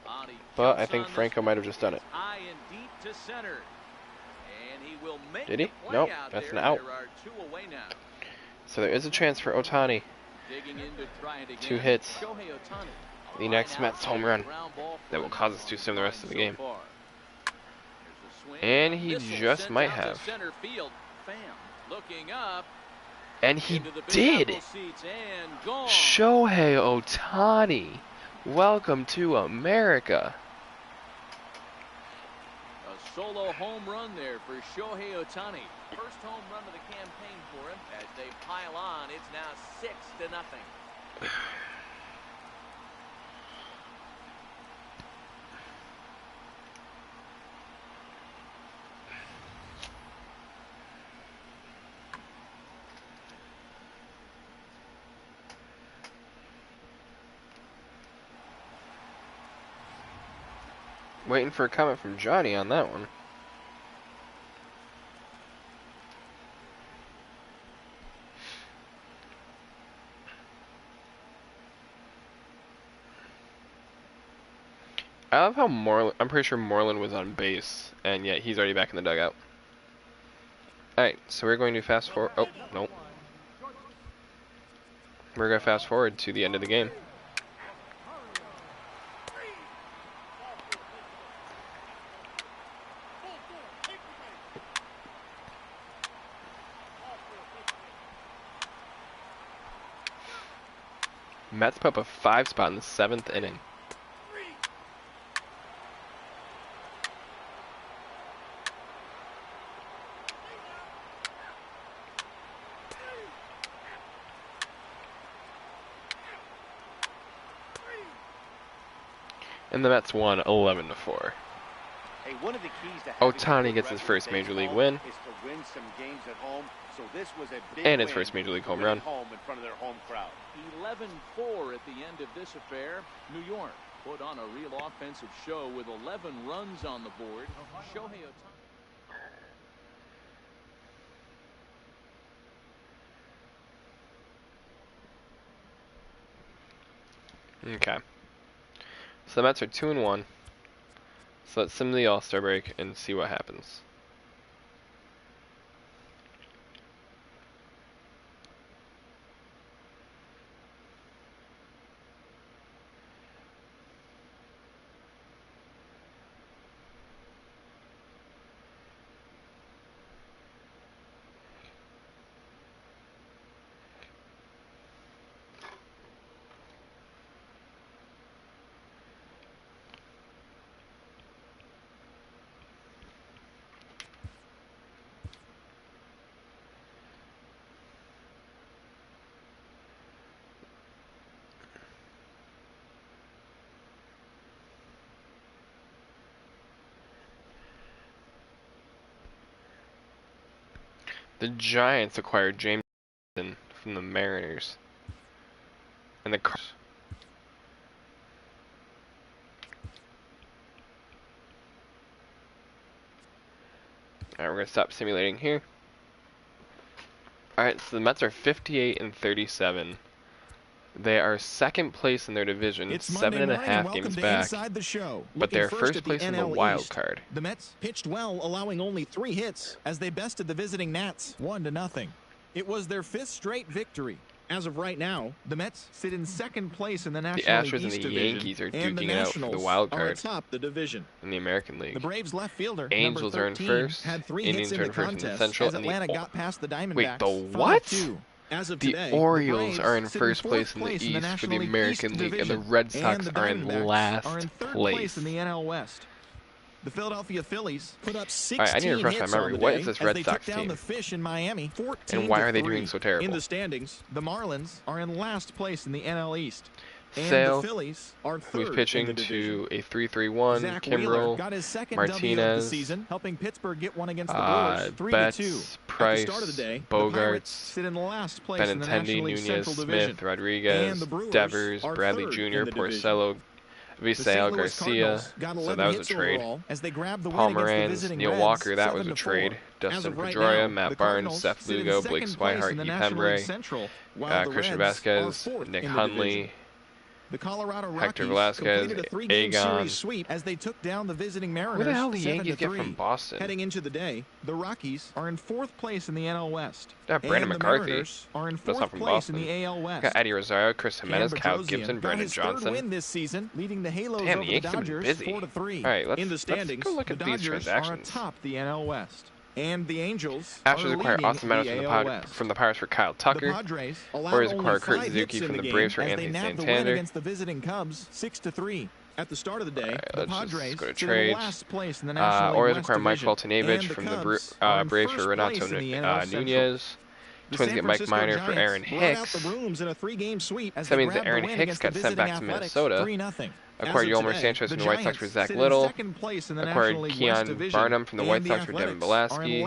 Ozzy But I jumps think on this Franco one. might have just done it. High and deep to center. And he will make Did he? the play Nope, out that's there. an out. There are 2 away now. So there is a chance for Ohtani. Digging in to try it again. 2 hits. Shohei Ohtani. The next Line Mets out, home run ground ball that will fly cause us on to sim the line rest of the so game. far. Here's the swing. And he This one just sent might out to have. Center field. Pham looking up. And he Into the big did! apple seats and gone. Shohei Ohtani! Welcome to America! A solo home run there for Shohei Ohtani. First home run of the campaign for him. As they pile on, it's now 6-0. Waiting for a comment from Johnny on that one. I love how I'm pretty sure Moreland was on base, and yet he's already back in the dugout. Alright, so we're going to fast forward. Oh, nope. We're going to fast forward to the end of the game. Mets put up a 5 spot in the 7th inning. And the Mets won 11-4. Hey, one of the keys to Ohtani gets his first major league win. Is to win some games at home. So this was a big and his first major league home run. Home in front of their home crowd. 11-4 at the end of this affair. New York put on a real offensive show with 11 runs on the board. Shohei Ohtani. Okay. So the Mets are 2-1. So let's sim the All-Star break and see what happens. The Giants acquired James from the Mariners. And the Cardinals. Alright, we're going to stop simulating here. Alright, so the Mets are 58-37. They are second place in their division, It's 7.5 games back. But they're first place in the wild card. The Mets pitched well, allowing only 3 hits as they bested the visiting Nats 1-0. It was their 5th straight victory. As of right now, the Mets sit in second place in the National League East division. The Astros and the Yankees are duking it out for the wild card atop the division. In the American League. The Braves left fielder Angels are in first. had 3 Indians hits in the contest in the Central. as Atlanta got past the Diamondbacks. Wait, the what? 5-2. As of the today, Orioles the are in first place in the East for the American League, and the Red Sox are in last place in the NL West. The Philadelphia Phillies put up 16 I need to refresh my memory. What is this Red Sox team? The Fish in Miami, and why are they doing so terrible? In the standings, the Marlins are in last place in the NL East. Sale, and the Phillies are who's pitching to a 3-3-1, Kimbrel, got his second Martinez, W of the season, helping Pittsburgh get one against the Brewers, 3-2. Price, At the start of the day, Bogarts, sit in last place in the Benintendi, National League Nunez, Central Division. Smith, Rodriguez, Devers, Bradley Jr., Porcello, Viseo Garcia, so that was a trade. Pomeranz, Neil Walker, that was a trade. Dustin Pedroia, Matt Barnes, Seth Lugo, Blake Swihart, Heath Hembree, Christian Vasquez, Nick Hundley, The Colorado Hector Rockies Velasquez, completed a 3-game Aegon. Series sweep as they took down the visiting Mariners. Who the hell did the Yankees 7-3. get from Boston? Heading into the day, the Rockies are in 4th place in the NL West. Brandon McCarthy. The Mariners are in That's 4th not from place Boston. in the AL West. Got Eddie Rosario, Chris Jimenez, Kyle Bedrosian Gibson, got Brandon his Johnson. third win this season, leading the Halos Damn, over the Yankees the have been Dodgers busy. 4-3. All right, in the standings, let's go look at the these Dodgers transactions. are atop the NL West. And the Angels Astros are acquire leading Austin Meadows the from the Pirates for Kyle Tucker. The Padres Warriors acquire Kurt Suzuki from the Braves for Anthony Santander. Against the visiting Cubs 6-3. At the start of the day, the Padres go to trade. Last place in the National Orioles West acquire Mike Division, Foltynewicz from the Braves for Renato Nunez. Twins get Mike Minor for Aaron Hicks. The rooms in a 3-game sweep as that means that Aaron Hicks got sent back to Minnesota. Acquired Yolmer Sanchez from the White Sox for Zach Little. Acquired Keon Barnum from the White Sox for Devin Blasky.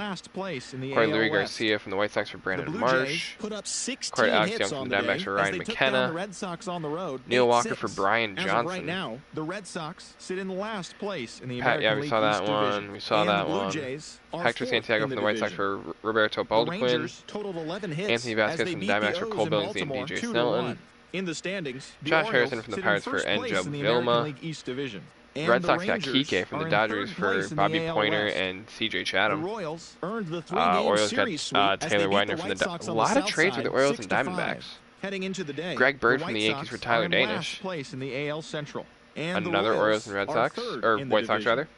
Acquired Louis Garcia from the White Sox for Brandon Marsh. Acquired Alex Young from the Diamondbacks for Ryan McKenna. Neil Walker for Brian Johnson. Now, the Red Sox sit in last place in the Pat, American yeah, we League saw that East one. Division. We saw And that the Blue one. Jays are Hector fourth Santiago in from the the White Sox division. for Roberto The Baldwin. Rangers totaled 11 hits Anthony as Vasquez they from the beat Diamondbacks the for O's Cole in Billingsley and Baltimore DJ 2-1. Snelton. In the standings, the Josh Orioles Harrison from the sit Pirates in for first place Angel in the Vilma. American League East Division. And Red the Sox got Rangers Kike from the are in Dodgers third for place in Bobby the AL Pointer West. and CJ The Chatham. Royals earned the three-game Orioles series sweep got as Taylor they beat Widener the from White the Sox a on the lot of south trades with side, the Orioles and 6-5. Diamondbacks. Heading into the day, Greg Bird the from White the Yankees Sox for Tyler are in Danish. last place in the AL Central. And Another the Orioles and Royals Red are Sox, third or in the White Sox division. rather.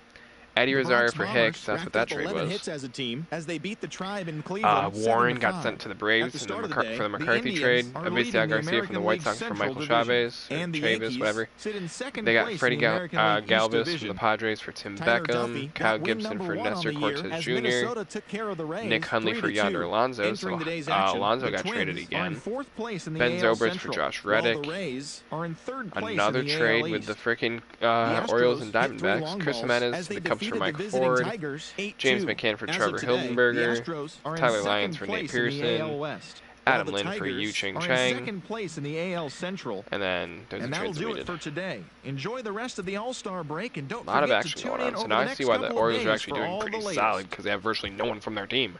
Eddie The Rosario Bronx for Bombers Hicks. That's what racked that up trade 11 was. hits as a team as they beat the Tribe in Cleveland. Warren got 7-5. sent to the At Braves the for start the of the day, McCarthy the trade. Indians are Avisail leading the Garcia from American the White League Sox for Central Michael Division. Chavez, or And the Chavis, Yankees whatever. sit in second They got place Freddie in the American League East Galvis from Division. the Padres for Tim Tyler Beckham. Duffy Kyle got win Gibson number for 1 on Nestor the year Cortez as Jr. Minnesota took care of the Rays Nick Hundley for 3-2. Yonder Alonso. Entering So today's action, Alonso the got Twins traded are in again. fourth place in the Ben AL Zobrist for Central, Josh while Reddick. the Rays are in third place Another in the trade AL with East. the freaking The Orioles and Astros hit 3 Diamondbacks. long Chris balls Jimenez as to they the Cubs for defeated Mike the visiting Ford. Tigers 8-2. James McCann for As Trevor of today, Hildenberger. the Astros are in Tyler second Lyons for Nate place in the AL Pearson. West. Adam While the Lin for Yu Tigers Ching are in Chang. second place in the AL Central. And then there's And the that'll trades do it deleted. for today. Enjoy the rest of the All-Star break and don't A lot of forget to action tune going in on. So over now the I next see why the couple of Orioles are days actually for doing all pretty the latest. solid, because they have virtually no one from their team.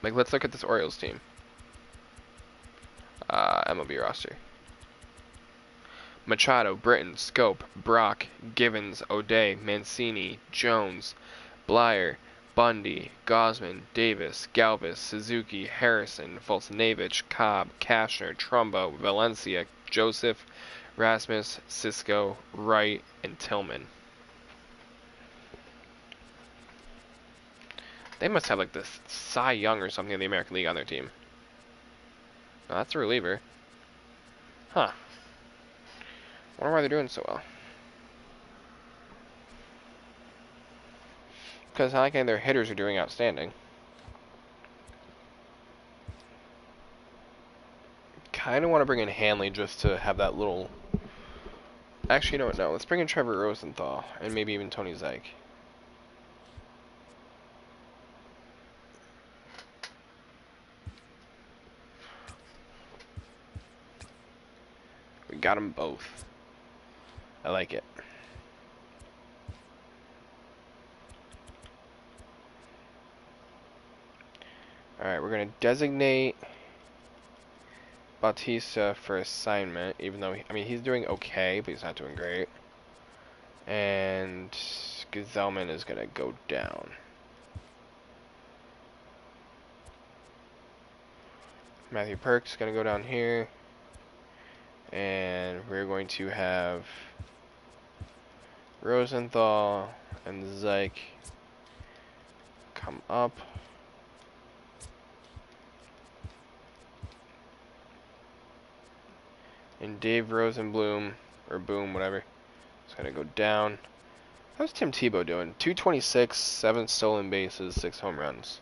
Like, let's look at this Orioles team. MLB roster. Machado, Britton, Scope, Brock, Givens, O'Day, Mancini, Jones, Blyer, Bundy, Gosman, Davis, Galvis, Suzuki, Harrison, Volsnevich, Cobb, Cashner, Trumbo, Valencia, Joseph, Rasmus, Cisco, Wright, and Tillman. They must have like this Cy Young or something in the American League on their team. Oh, that's a reliever. Huh. Wonder why they're doing so well. Because I like their hitters are doing outstanding. Kind of want to bring in Hanley just to have that little... Actually, you know what? No, let's bring in Trevor Rosenthal and maybe even Tony Zeig. We got them both. I like it. Alright, we're going to designate Bautista for assignment, even though, he's doing okay, but he's not doing great. And Gazelman is going to go down. Matthew Perks is going to go down here. And we're going to have Rosenthal and Zeig come up. And Dave Rosenblum, or Boom, whatever, is going to go down. How's Tim Tebow doing? 226, 7 stolen bases, 6 home runs.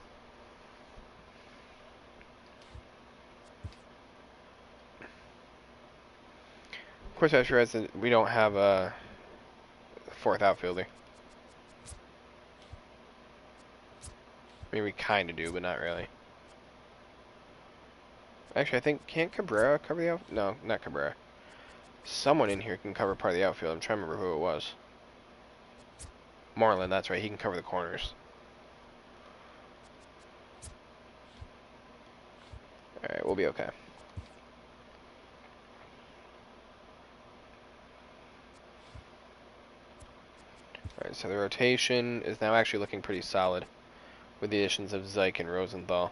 Of course, I just realized that we don't have a 4th outfielder. I mean, we kind of do, but not really. Actually, I think, can't Cabrera cover the outfield? No, not Cabrera. Someone in here can cover part of the outfield. I'm trying to remember who it was. Marlin, that's right. He can cover the corners. Alright, we'll be okay. Alright, so the rotation is now actually looking pretty solid with the additions of Zeig and Rosenthal.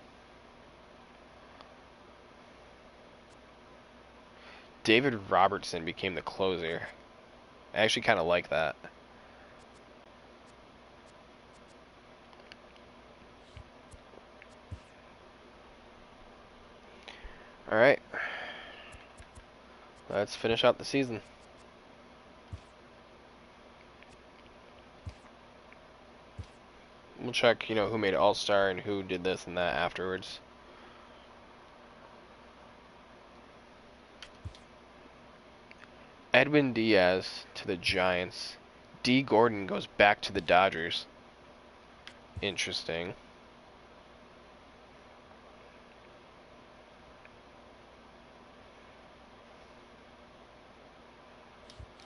David Robertson became the closer. I actually kind of like that. Alright. Let's finish out the season. We'll check, who made All-Star and who did this and that afterwards. Edwin Diaz to the Giants. D. Gordon goes back to the Dodgers. Interesting.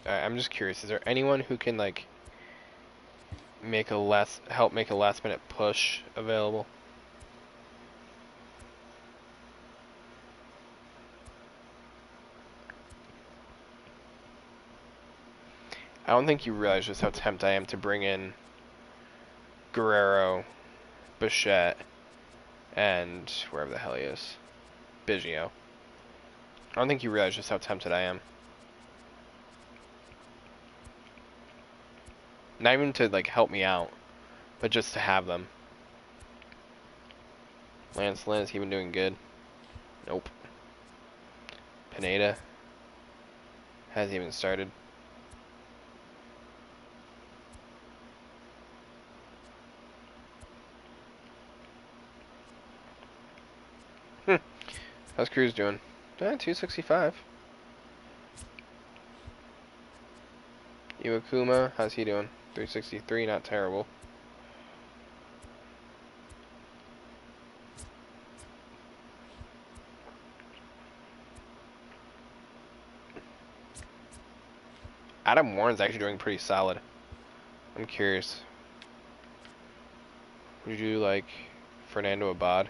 I'm just curious. Is there anyone who can like help make a last minute push available? I don't think you realize just how tempted I am to bring in Guerrero, Bichette, and wherever the hell he is, Biggio. I don't think you realize just how tempted I am. Not even to like help me out, but just to have them. Lance Lynn, has he been doing good? Nope. Pineda hasn't even started. How's Cruz doing? 265. Iwakuma, how's he doing? 363, not terrible. Adam Warren's actually doing pretty solid. I'm curious. Would you do like Fernando Abad?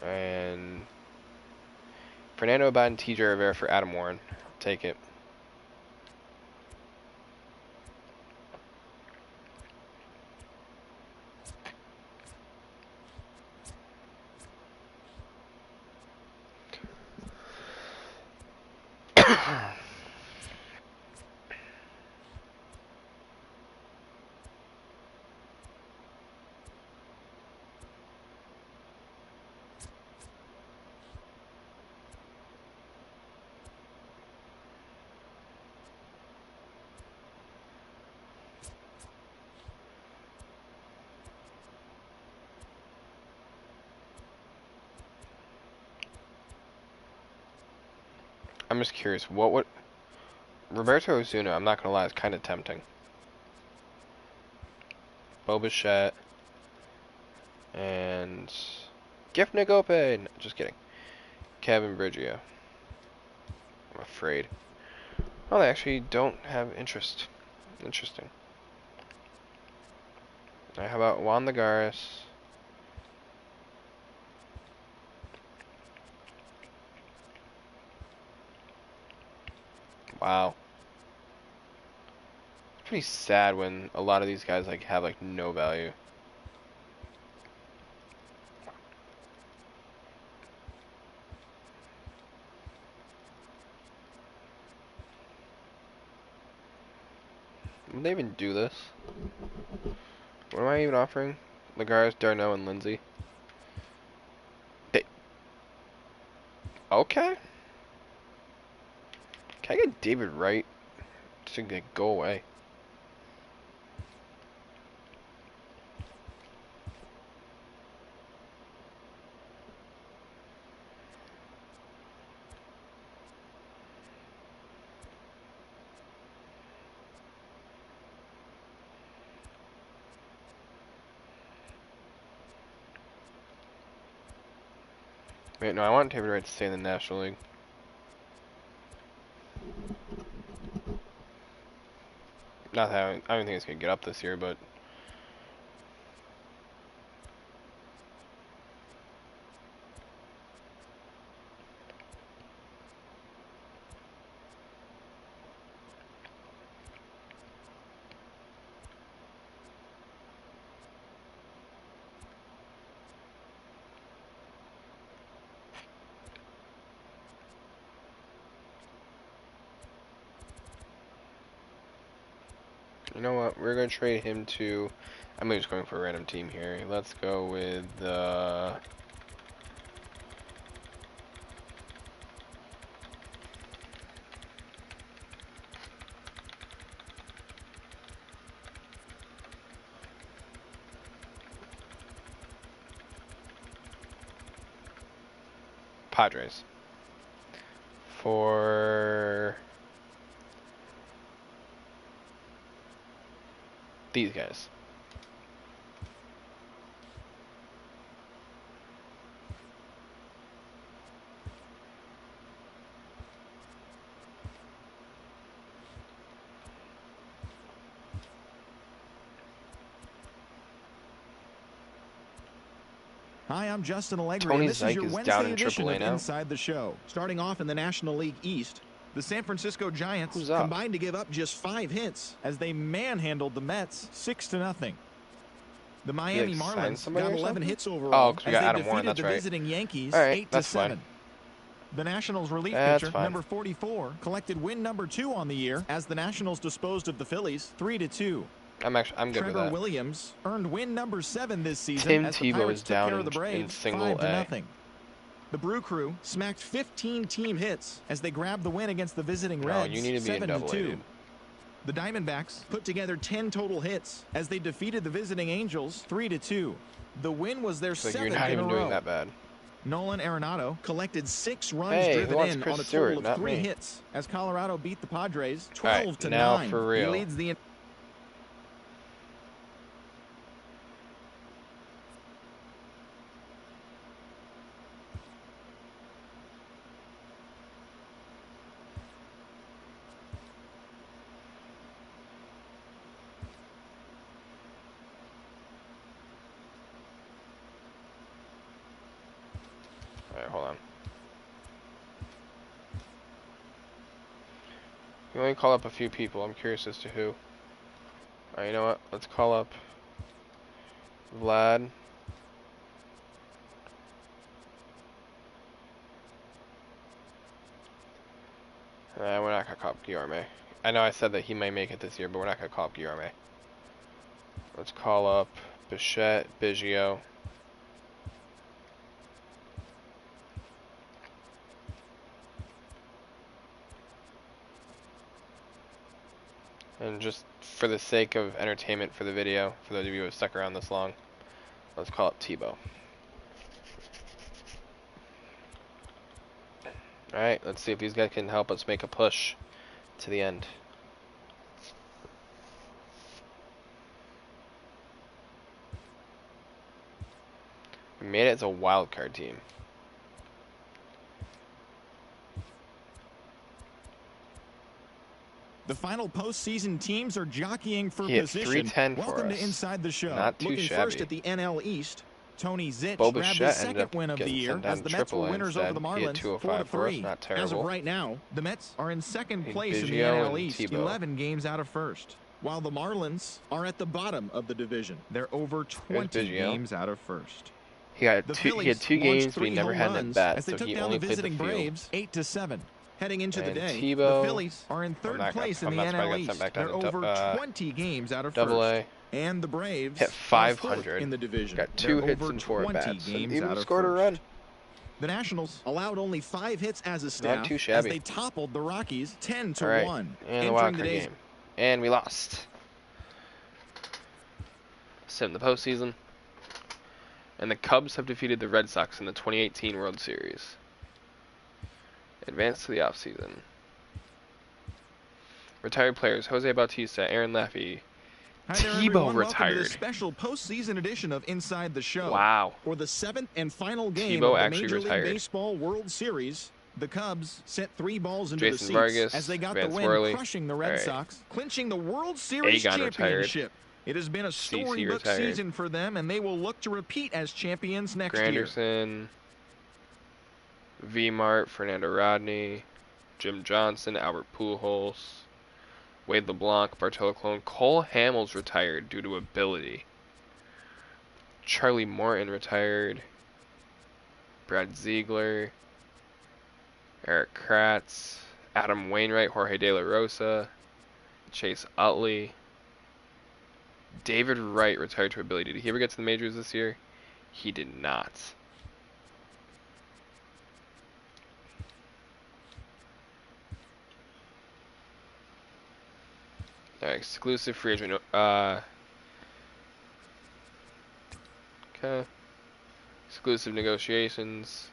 And Fernando Abad and TJ Rivera for Adam Warren. Take it. I'm just curious, what would Roberto Ozuna, I'm not gonna lie, is kind of tempting. Bo Bichette and Gift Nagope. Just kidding. Kevin Briggio. I'm afraid. Oh, they actually don't have interest. Interesting. Alright, how about Juan Lagares? Wow. It's pretty sad when a lot of these guys like have like no value. Would they even do this? What am I even offering? Lagares, Darno, and Lindsay. They... Okay. Can I get David Wright to go away? Wait, no, I want David Wright to stay in the National League. Not that I don't think it's gonna get up this year, but you know what? We're gonna trade him to. I'm just going for a random team here. Let's go with Padres for These guys. Hi, I'm Justin Allegri, Tony and this is Zych your is down Wednesday in edition AAA of now. Inside the Show. Starting off in the National League East, the San Francisco Giants Who's up? combined to give up just 5 hits as they manhandled the Mets 6-0. The Miami signed Marlins somebody got or 11 something? hits Oh, overall 'cause we as got they Adam Warren, defeated that's the right. visiting Yankees All right, 8-7. that's fine. The Nationals relief That's pitcher, fine. number 44, collected win number 2 on the year as the Nationals disposed of the Phillies 3-2. I'm good with Trevor that. Williams earned win number 7 this season Tim as the Tebow Pirates is took care down of the in Braves single A. 5-0. The Brew Crew smacked 15 team hits as they grabbed the win against the visiting No, Reds you need to be in double A, 7-2. dude. The Diamondbacks put together 10 total hits as they defeated the visiting Angels 3-2. The win was their So 7th you're not in even a doing row. that bad. Nolan Arenado collected 6 runs Hey, who driven wants in Chris on a Stewart? total of Not 3 me. hits as Colorado beat the Padres All right, 12-9. now for real. He leads the All right, hold on. You only call up a few people. I'm curious as to who. All right, you know what? Let's call up Vlad. We're not gonna call up Guillermo. I know I said that he may make it this year, but we're not gonna call up Guillermo. Let's call up Bichette, Biggio. And just for the sake of entertainment for the video, for those of you who have stuck around this long, let's call up Tebow. Alright, let's see if these guys can help us make a push to the end. We made it as a wild card team. The final postseason teams are jockeying for He hit position. 310 for Welcome us. to Inside the Show. Not too Looking shabby. first at the NL East, Tony Zych Bo grabbed his Bichette ended second up win of the getting year sent down as the to Mets were AAA winners over instead. the He hit Marlins 205 for us, 4-3. not As of terrible. right now, the Mets are in second Hey, place in the Biggio NL and East, Tebow. 11 games out of first, while the Marlins are at the bottom of the division. They're over 20 Biggio. games out of first. He had The two Phillies games, launched but he 3 never home had an runs at-bat, as they so took he down only the played the visiting field. Braves 8-7. Heading into the And day, Tebow, the Phillies are in third place in I'm the not surprised NL he got sent East. back down They're to over 20 games out of Double first. A. And the Braves Hit are 500. fourth in the division. Got 2 They're hits over and 4 20 at-bats, and games even out of scored a first. run. The Nationals allowed only 5 hits as a staff too as shabby. they toppled the Rockies 10-1. All right, and the wild card game, and we lost. Sit in the postseason, and the Cubs have defeated the Red Sox in the 2018 World Series. Advanced to the offseason. Retired players: Jose Bautista, Aaron Laffey. Hi there, Tebow everyone. Welcome to retired. this special postseason edition of Inside the Show. Wow. For the 7th and final game Tebow of the actually Major retired. League Baseball World Series, the Cubs sent 3 balls into Jason the seats Vargas, as they got Vance the win, Worley. crushing the Red All right. Sox, clinching the World Series Agon retired. championship. It has been a CC storybook retired. season for them, and they will look to repeat as champions next year. Granderson, V-Mart, Fernando Rodney, Jim Johnson, Albert Pujols, Wade LeBlanc, Bartolo Colon. Cole Hamels retired due to ability. Charlie Morton retired. Brad Ziegler, Eric Kratz, Adam Wainwright, Jorge De La Rosa, Chase Utley. David Wright retired to ability. Did he ever get to the majors this year? He did not. Alright, exclusive free agent. Okay. Exclusive negotiations.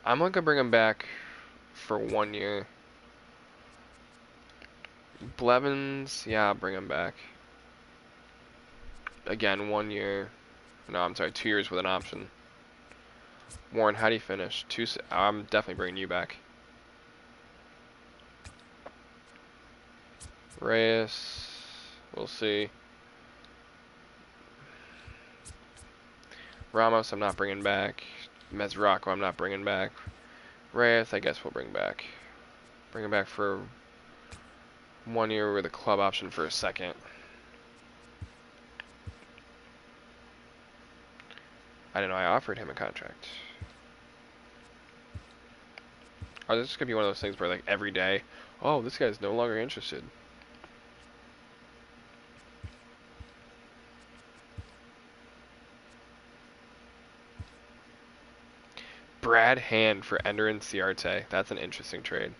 I'm gonna bring him back for 1 year. Blevins, yeah, I'll bring him back. Again, 1 year. No, I'm sorry, 2 years with an option. Warren, how do you finish? I'm definitely bringing you back. Reyes, we'll see. Ramos, I'm not bringing back. Mezzarocco, I'm not bringing back. Reyes, I guess we'll bring back. Bring him back for 1 year with a club option for a second. I didn't know I offered him a contract. Oh, this is gonna be one of those things where, like, every day, oh, this guy's no longer interested. Brad Hand for Ender and Ciarte. That's an interesting trade.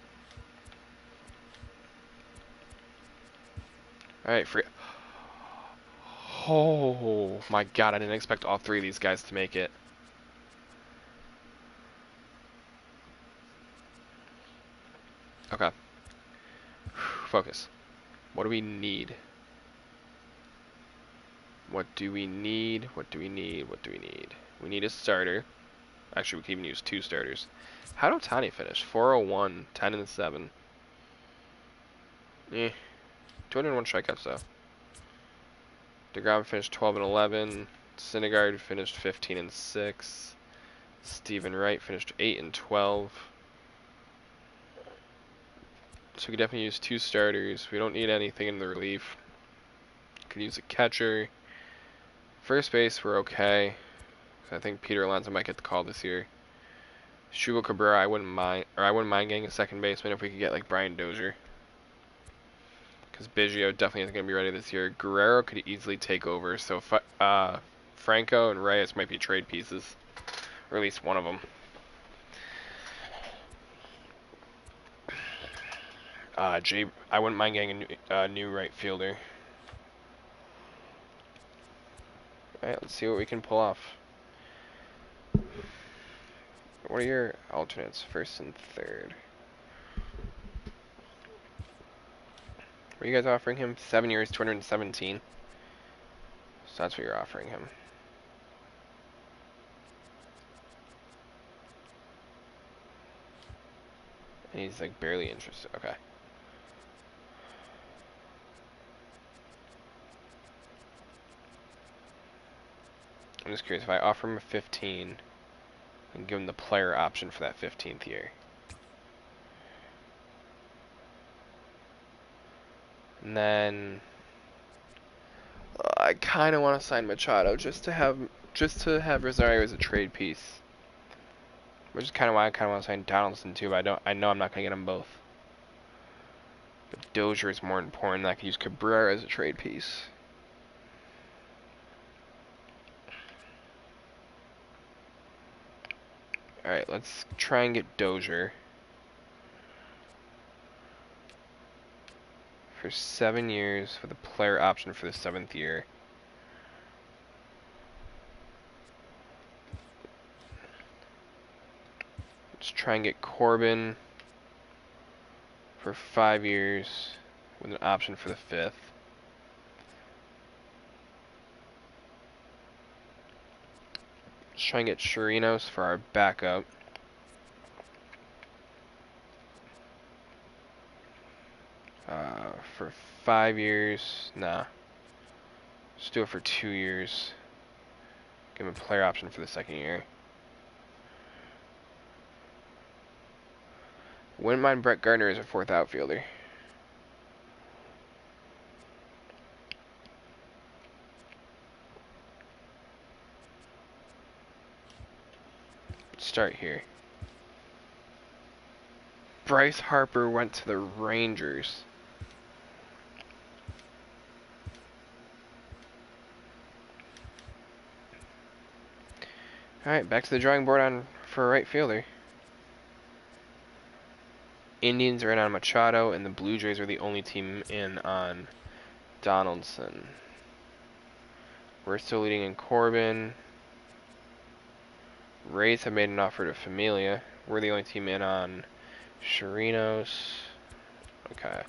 Alright, free. Oh my god, I didn't expect all three of these guys to make it. Okay. Focus. What do we need? What do we need? What do we need? What do we need? We need a starter. Actually, we can even use 2 starters. How did Ohtani finish? 401, 10 and 7. 201 strikeouts though. DeGrom finished 12 and 11. Syndergaard finished 15 and 6. Stephen Wright finished 8 and 12. So we could definitely use 2 starters. We don't need anything in the relief. Could use a catcher. First base, we're okay. I think Peter Alonso might get the call this year. Shubo Cabrera, I wouldn't mind getting a second baseman if we could get like Brian Dozier. Because Biggio definitely isn't going to be ready this year. Guerrero could easily take over. So Franco and Reyes might be trade pieces, or at least one of them. I wouldn't mind getting a new right fielder. All right, let's see what we can pull off. What are your alternates, first and third? What are you guys offering him? 7 years, 217. So that's what you're offering him. And he's like barely interested. Okay. I'm just curious, if I offer him a 15 and give him the player option for that 15th year. And then I kind of want to sign Machado just to have Rosario as a trade piece. Which is kind of why I kind of want to sign Donaldson too, but I know I'm not going to get them both. But Dozier is more important. I could use Cabrera as a trade piece. Alright, let's try and get Dozier. For 7 years with a player option for the 7th year. Let's try and get Corbin for 5 years with an option for the 5th. Let's try and get Chirinos for our backup. For 5 years, nah. Let's do it for 2 years. Give him a player option for the 2nd year. Wouldn't mind Brett Gardner as a 4th outfielder. Let's start here. Bryce Harper went to the Rangers. Alright, back to the drawing board for a right fielder. Indians are in on Machado, and the Blue Jays are the only team in on Donaldson. We're still leading in Corbin. Rays have made an offer to Familia. We're the only team in on Chirinos. Okay.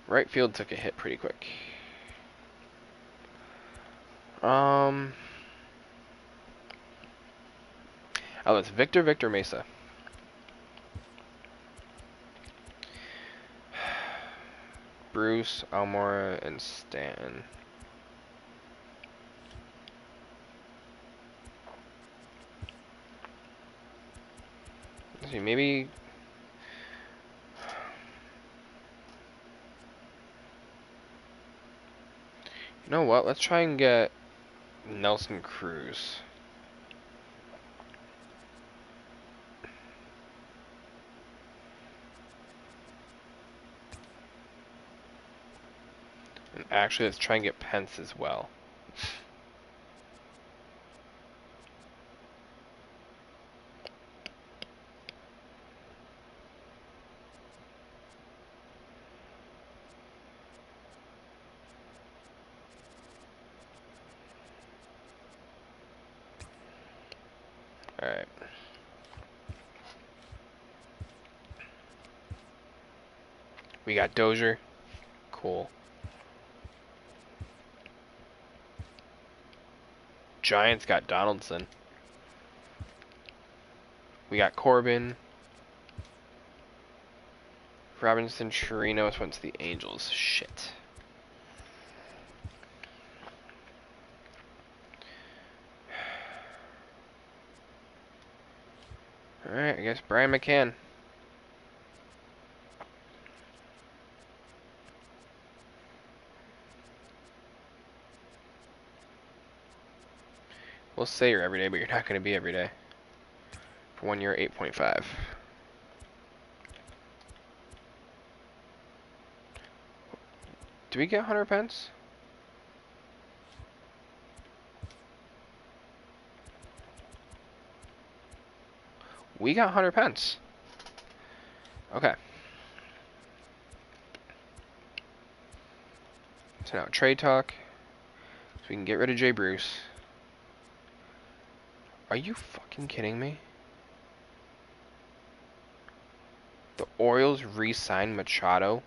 Right field took a hit pretty quick. Oh, it's Victor Mesa. Bruce, Almora, and Stan. Let's see, maybe. You know what? Let's try and get Nelson Cruz. And actually, let's try and get Pence as well. Alright. We got Dozier. Cool. Giants got Donaldson. We got Corbin. Robinson Chirinos went to the Angels. Shit. Alright, I guess Brian McCann. We'll say you're every day, but you're not going to be every day. For 1 year, 8.5. Do we get Hunter Pence? We got Hunter Pence. Okay. So now trade talk. So we can get rid of Jay Bruce. Are you fucking kidding me? The Orioles re-signed Machado.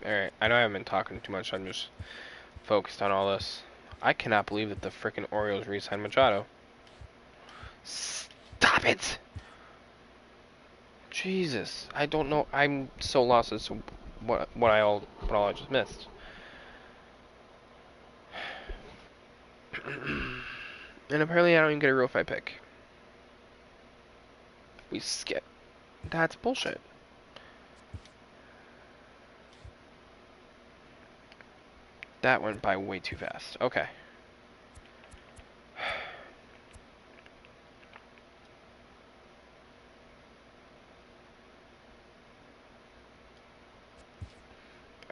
Alright, I know I haven't been talking too much, I'm just focused on all this. I cannot believe that the frickin' Orioles re-signed Machado. Stop it! Jesus, I don't know, I'm so lost as to what all I just missed. And apparently I don't even get a real 5 pick. We skip. That's bullshit. That went by way too fast. Okay.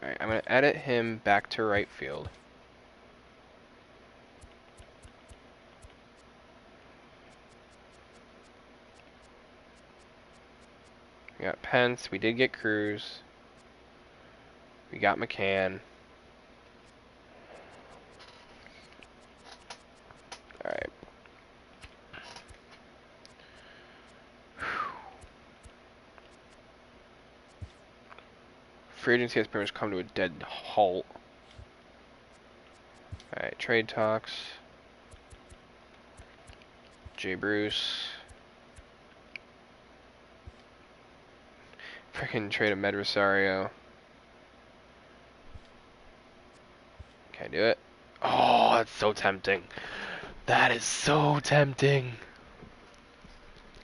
Alright, I'm going to edit him back to right field. We got Pence. We did get Cruz. We got McCann. Alright. Free agency has pretty much come to a dead halt. Alright, trade talks. Jay Bruce. Freaking trade a Med Rosario. Can I do it? Oh, that's so tempting. That is so tempting.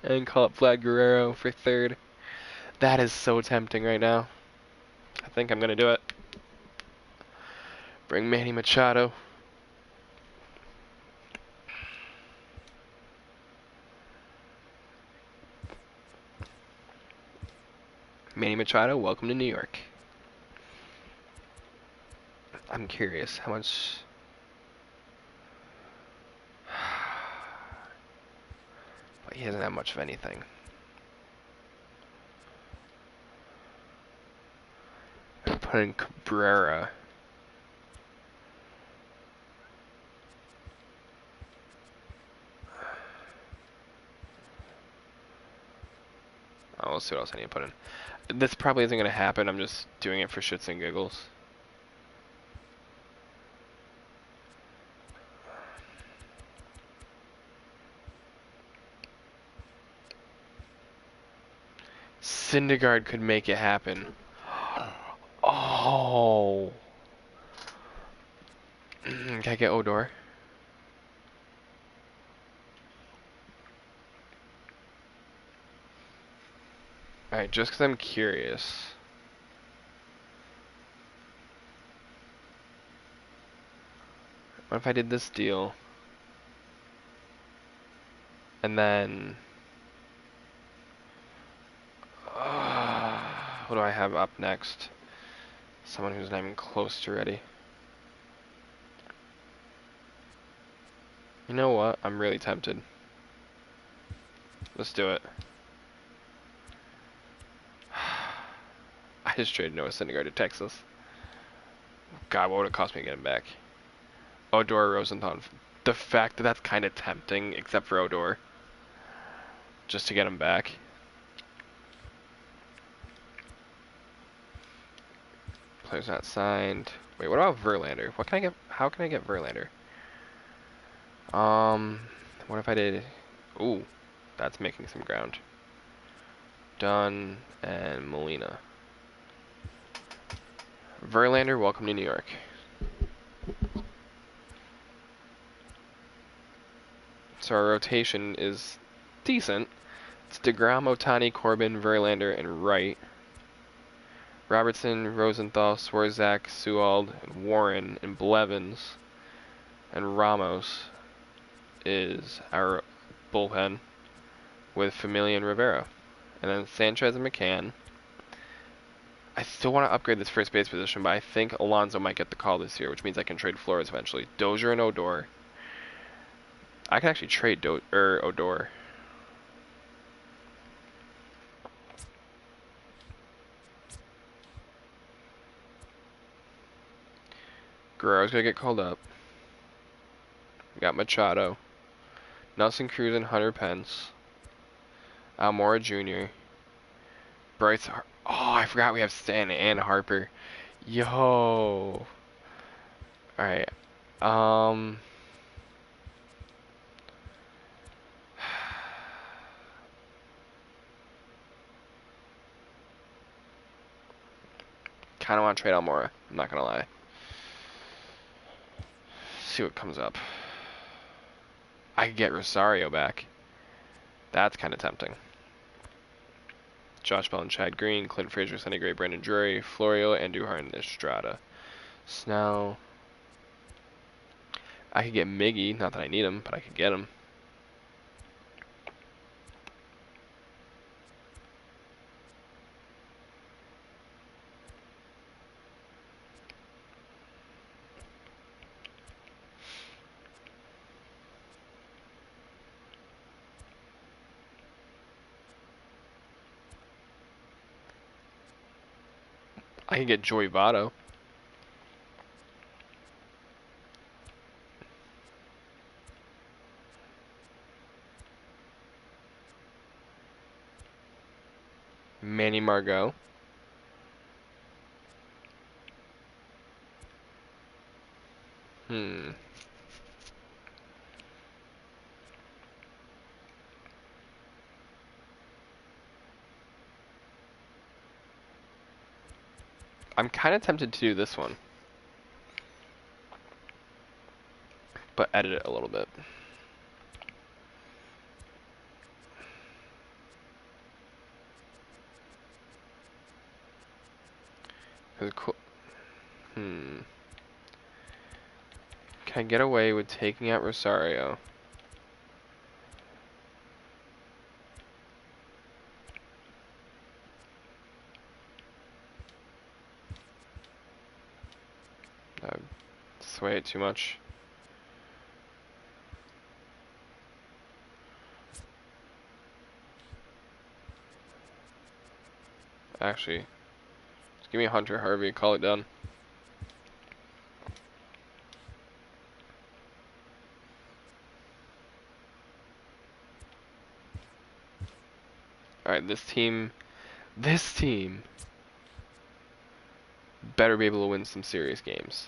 And call up Vlad Guerrero for third. That is so tempting right now. I think I'm going to do it. Bring Manny Machado. Manny Machado, welcome to New York. I'm curious how much... But he doesn't have much of anything. I put in Cabrera. Oh, we'll see what else I need to put in. This probably isn't going to happen. I'm just doing it for shits and giggles. Syndergaard could make it happen. Oh. Can I get Odor? Alright, just because I'm curious. What if I did this deal? And then... what do I have up next? Someone who's not even close to ready. You know what? I'm really tempted. Let's do it. I just traded Noah Syndergaard to Texas. God, what would it cost me to get him back? Odor Rosenthal. The fact that that's kind of tempting, except for Odor. Just to get him back. Player's not signed. Wait, what about Verlander? What can I get? How can I get Verlander? What if I did? Ooh, that's making some ground. Dunn and Molina. Verlander, welcome to New York. So our rotation is decent. It's DeGrom, Ohtani, Corbin, Verlander, and Wright. Robertson, Rosenthal, Swarzak, Sewald, and Warren, and Blevins, and Ramos is our bullpen with Familia and Rivera. And then Sanchez and McCann. I still want to upgrade this first base position, but I think Alonso might get the call this year, which means I can trade Flores eventually. Dozier and Odor. I can actually trade Odor. Guerrero's going to get called up. We got Machado. Nelson Cruz and Hunter Pence. Almora Jr. Bryce. Oh, I forgot we have Stan and Harper. Yo. Alright. Kind of want to trade Almora. I'm not going to lie. See what comes up. I could get Rosario back. That's kind of tempting. Josh Bell and Chad Green, Clint Frazier, Sonny Gray, Brandon Drury, Florio, Andujar, and Estrada. Snell. I could get Miggy, not that I need him, but I could get him. I could get Joey Votto. Manny Margot. I'm kind of tempted to do this one, but edit it a little bit. Cool. Can I get away with taking out Rosario? Sway it too much. Actually, just give me Hunter Harvey. Call it done. All right, this team better be able to win some serious games.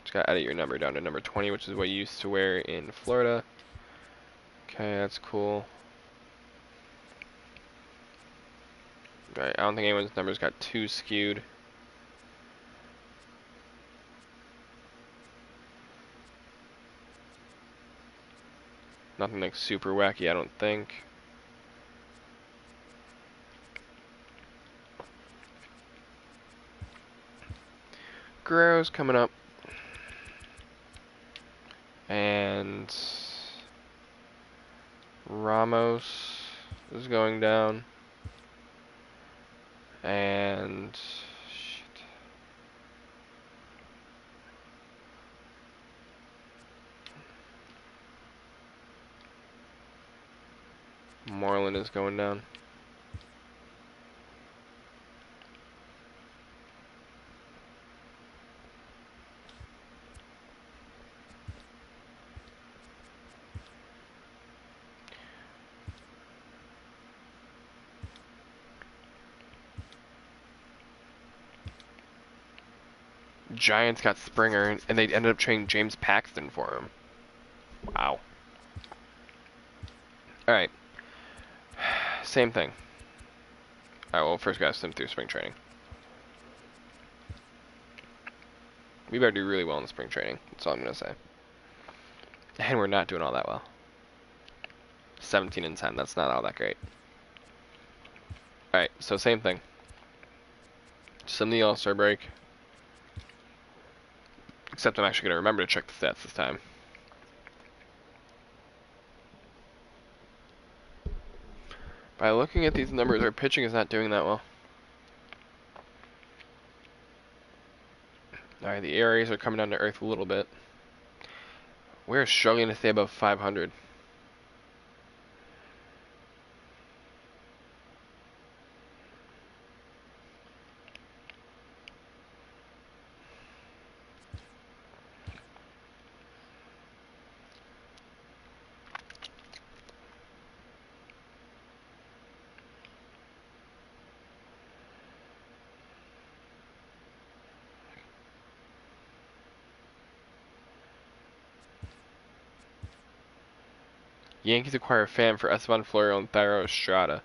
Just gotta edit your number down to number 20, which is what you used to wear in Florida. Okay, that's cool. Alright, I don't think anyone's numbers got too skewed. Nothing like super wacky, I don't think. Guerrero's coming up. And Ramos is going down. And shit. Moreland is going down. Giants got Springer, and they ended up trading James Paxton for him. Wow. Alright. Same thing. Alright, well, first gotta sim through spring training. We better do really well in spring training. That's all I'm gonna say. And we're not doing all that well. 17 and 10. That's not all that great. Alright, so same thing. Sim the All-Star break. Except I'm actually gonna remember to check the stats this time. By looking at these numbers, our pitching is not doing that well. Alright, the ERAs are coming down to earth a little bit. We're struggling to stay above 500. Yankees acquire Pham for Esteban Florial and Thairo Estrada.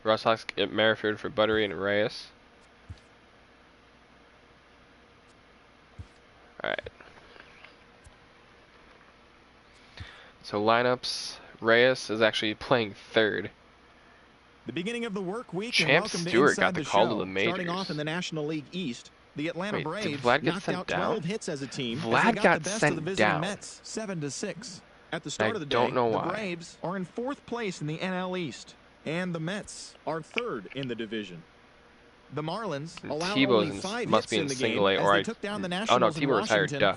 Red Sox get Merrifield for Buttery and Reyes. Alright. So lineups, Reyes is actually playing third. The beginning of the work week, Champ and welcome to Stewart Inside got the the call Show. to the majors. Starting off in the National League East, the Atlanta Wait, did Braves Vlad get knocked sent out down? 12 hits as a team as they Vlad got got the best sent of the visiting down. Mets, 7-6. At the start I of the don't day, know the why. Braves are in 4th place in the NL East, and the Mets are 3rd in the division. The Marlins allowed only 5 must hits be in in the single game A, as or they I. took down the Oh no, Nationals in T-Bow's retired. Washington Duh.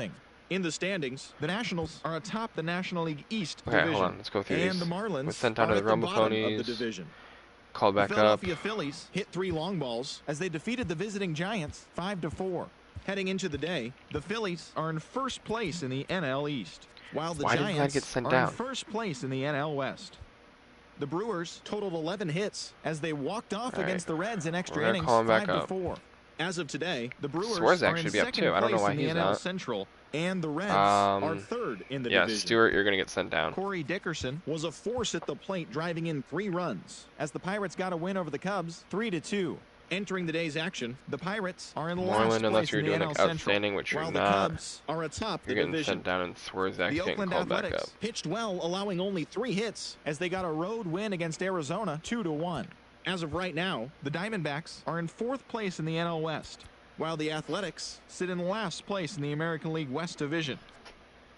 4-0. In the standings, the Nationals are atop the National League East Okay, division, hold on. Let's go through and these. the Marlins Was sent down are to the at the Rumble bottom of the Ponies. division. Called The back up. Philadelphia Phillies hit 3 long balls as they defeated the visiting Giants 5-4. Heading into the day, the Phillies are in 1st place in the NL East, while the Why did Vlad Giants get sent are down? in 1st place in the NL West. The Brewers totaled 11 hits as they walked off All right. against the Reds in extra We're gonna innings call him back 5-4. As of today, the Brewers Suarez are actually in be up 2nd too. I don't know place why in the he's NL not. Central, and the Reds are 3rd in the Yeah, division. Stewart, you're gonna get sent down. Corey Dickerson was a force at the plate, driving in 3 runs as the Pirates got a win over the Cubs 3-2. Entering the day's action, the Pirates are in last Moreland, unless place you're in the doing NL like Central, outstanding, which you're while the not. Cubs are atop the You're getting division. sent down, and Suarez The actually getting Oakland called back Athletics up. pitched well, allowing only 3 hits as they got a road win against Arizona 2-1. As of right now, the Diamondbacks are in 4th place in the NL West, while the Athletics sit in last place in the American League West Division.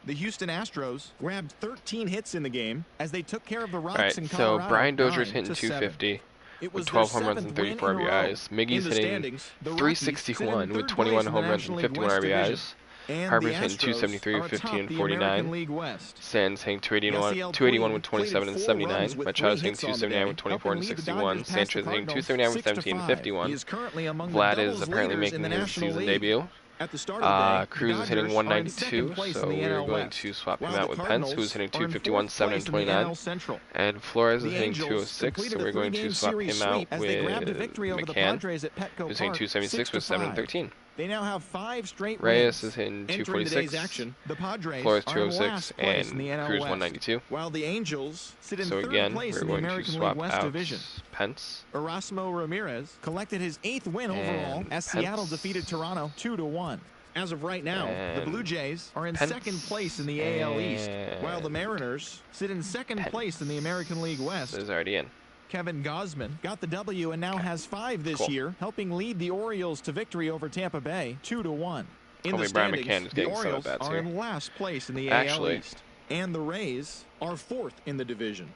The Houston Astros grabbed 13 hits in the game as they took care of the Rocks in So Colorado. Brian Dozier's hitting 9-7. 250 It with was 12 their home runs and 7th 34 win in a row. RBIs. Miggy's In the hitting standings, the Rockies 361 sit in with 3rd 21 place in home the runs and National 51 League West RBIs. and Harper's the hitting Astros 273 are with 15 atop and the American 49. League West. Sands hitting 281, Yasiel 281 Puig with 27 and plated 4 79. runs with Machado's 3 hitting hits on the 279 day, with 24 and helping lead the 61. Dodgers past the Sanchez hitting Cardinals 279 with 17 and 6-5. 51. He is currently among Vlad the is doubles apparently leaders in making the his National season League. debut. At the start of the day, Cruz the is hitting Dodgers are in 192, 2nd place so in the we're NL going West, to swap him while out the with Pence, Cardinals who's hitting are in 251, 4th 7 and place in the 29. NL Central. And Flores is The hitting Angels 206, so completed we're a going to 3-game swap series him out sweep as they grabbed a with victory over the McCann, Padres at Petco who's hitting Park, 276 with 7 and 6-5. 13. They now have 5 straight Reyes wins. is hitting Entering today's 246. action, the Padres Flores are in 206 last place in the and NL Cruz West, 192. while the Angels sit in So 3rd again, place we're in the going to American swap League West out Division. Pence. Erasmo Ramirez collected his 8th win overall And as Seattle Pence. defeated Toronto 2-1. As of right now, the And Blue Jays are in Pence. 2nd place in the AL East, while the And Mariners sit in 2nd Pence. place in the American League West. Is already in. Kevin Gausman got the W and now has 5 this Cool. year, helping lead the Orioles to victory over Tampa Bay 2-1. In the Hopefully Brian standings, McCann is the getting some Orioles at-bats are here. in last place in the Actually- AL East, and the Rays are 4th in the division.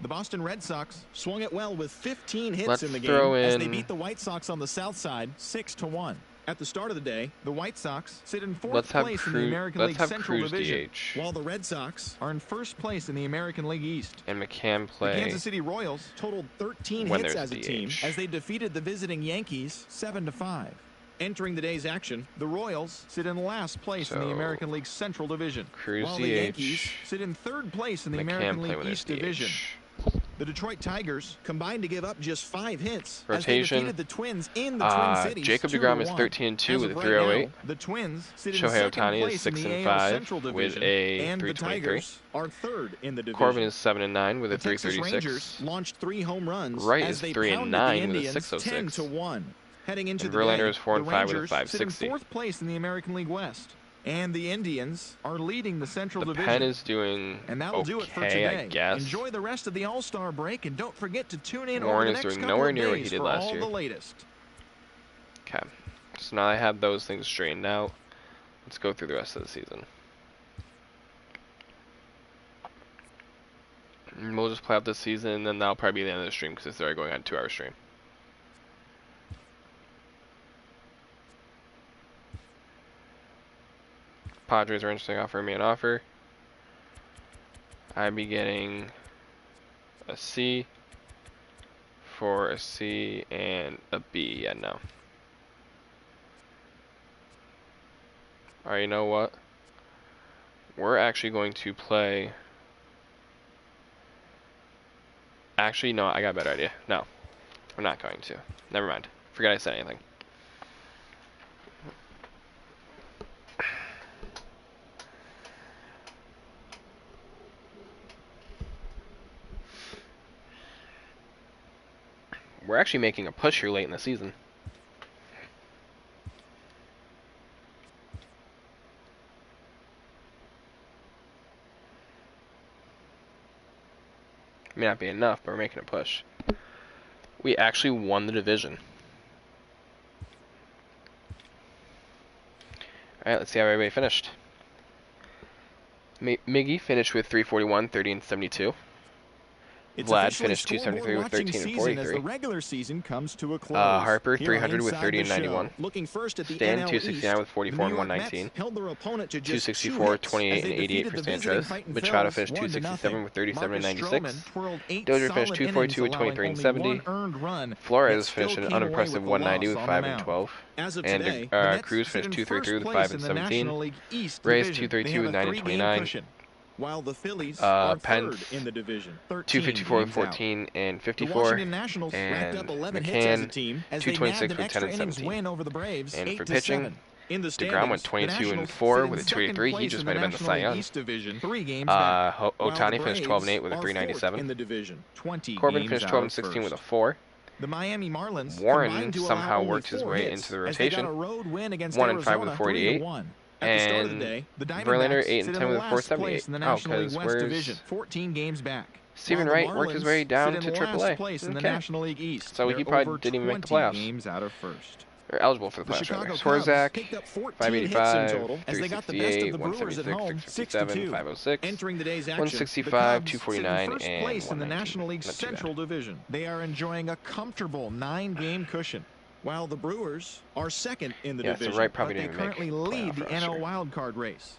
The Boston Red Sox swung it well with 15 hits Let's in the throw game as they in- beat the White Sox on the south side 6-1. At the start of the day, the White Sox sit in 4th Let's have place in the American let's League have Central Cruz Division, DH. while the Red Sox are in 1st place in the American League East. And McCann The play. Kansas City Royals totaled 13 when hits there's as a team DH. as they defeated the visiting Yankees 7-5. Entering the day's action, the Royals sit in last place in the So, American League Central Division, Cruz while DH. the Yankees sit in 3rd place in the McCann American play League when there's East Division. DH. The DetroitTigers combined to give up just 5 hits as Rotation. they defeated the Twins in the Twin Cities. Jacob deGrom is 2-1. 13-2 As with of a right 308. now, the Twins sit in Shohei 2nd Ohtani is place in 6 the and AL 5 Central with Division, a and the 323. Tigers are 3rd in the division. Corbin is 7 and 9 with a The Texas 336. Rangers launched 3 home runs Wright as is they 3 and pounded 9 the with a Indians 606. 10-1. Heading into And the Verlander day, is 4 and the 5 with a Rangers 560. sit in 4th place in the American League West, and the Indians are leading the Central The Division. pen is doing And that'll do it for okay, today. I guess. Enjoy the rest of the All-Star break, and don't forget to tune in Warren over the is next doing couple nowhere of near what he days did for last all year. the latest. Okay. So now I have those things straightened out. Let's go through the rest of the season. And we'll just play out this season, and then that'll probably be the end of the stream because it's already going on a 2-hour stream. Padres are interesting, offering me an offer. I'd be getting a C for a C and a B. Yeah, no. Alright, you know what? We're actually going to play... Actually, no, I got a better idea. No, we're not going to. Never mind. Forget I said anything. We're actually making a push here late in the season. May not be enough, but we're making a push. We actually won the division. Alright, let's see how everybody finished. Miggy finished with 341, 30, and 72. It's Vlad finished 273 with 13 and 43. As the regular season comes to a close. Harper 300 with 30 and 91. Looking first at the Stan NL 269 East, with 44 and 119. Held their opponent to just 264, 28 and 88 for Sanchez. Machado finished 267 with 37 and 96. Dozier finished 242 with 23 and 70. Flores finished an unimpressive 190 with 5 and 12. And Cruz finished 233 with 5 and 17. Reyes 232 with 9 and 29. While the Phillies are Pence, third in the division, 254 with 14 and 54, and McCann 226 with 10 and 17. Over the Braves, and for pitching, DeGrom went 22 and 4 with a 283. He just might have been the Cy Young. Ohtani finished 12 and 8 with a 397. Corbin finished 12 and 16 with a 4. The Miami Marlins Warren somehow worked his way into the rotation. 1 and 5 with a 48. And Verlander 8 and 10 with a 478. Oh, because where's 14 games back. Stephen Wright worked his way down to AAA. Okay. So he probably didn't even make the playoffs. Games out of first. Or eligible for the playoffs, rather. Swarzak, 585, 368, 176, 657, 506, 165, 249, and 119. Central Division. They are enjoying a comfortable 9-game cushion. While the Brewers are second in the division, so Wright probably but they didn't currently lead the NL wildcard race.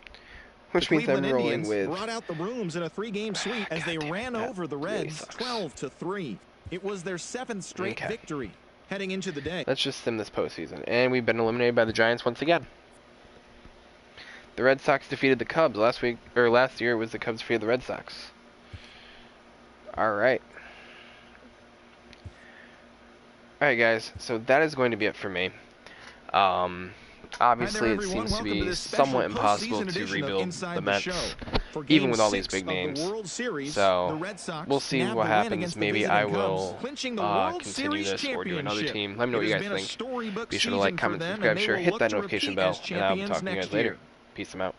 Which means I'm rolling with brought out the brooms in a 3-game sweep as they ran over the Reds 12-3. It was their 7th straight victory heading into the day. Let's just sim this postseason, and we've been eliminated by the Giants once again. The Red Sox defeated the Cubs last year. It was the Cubs defeated the Red Sox. All right. Alright guys, so that is going to be it for me. Obviously it seems to be somewhat impossible to rebuild the Mets, even with all these big names. So, we'll see what happens. Maybe I will continue this or do another team. Let me know what you guys think. Be sure to like, comment, subscribe, share, hit that notification bell, and I'll talk to you guys later. Peace out.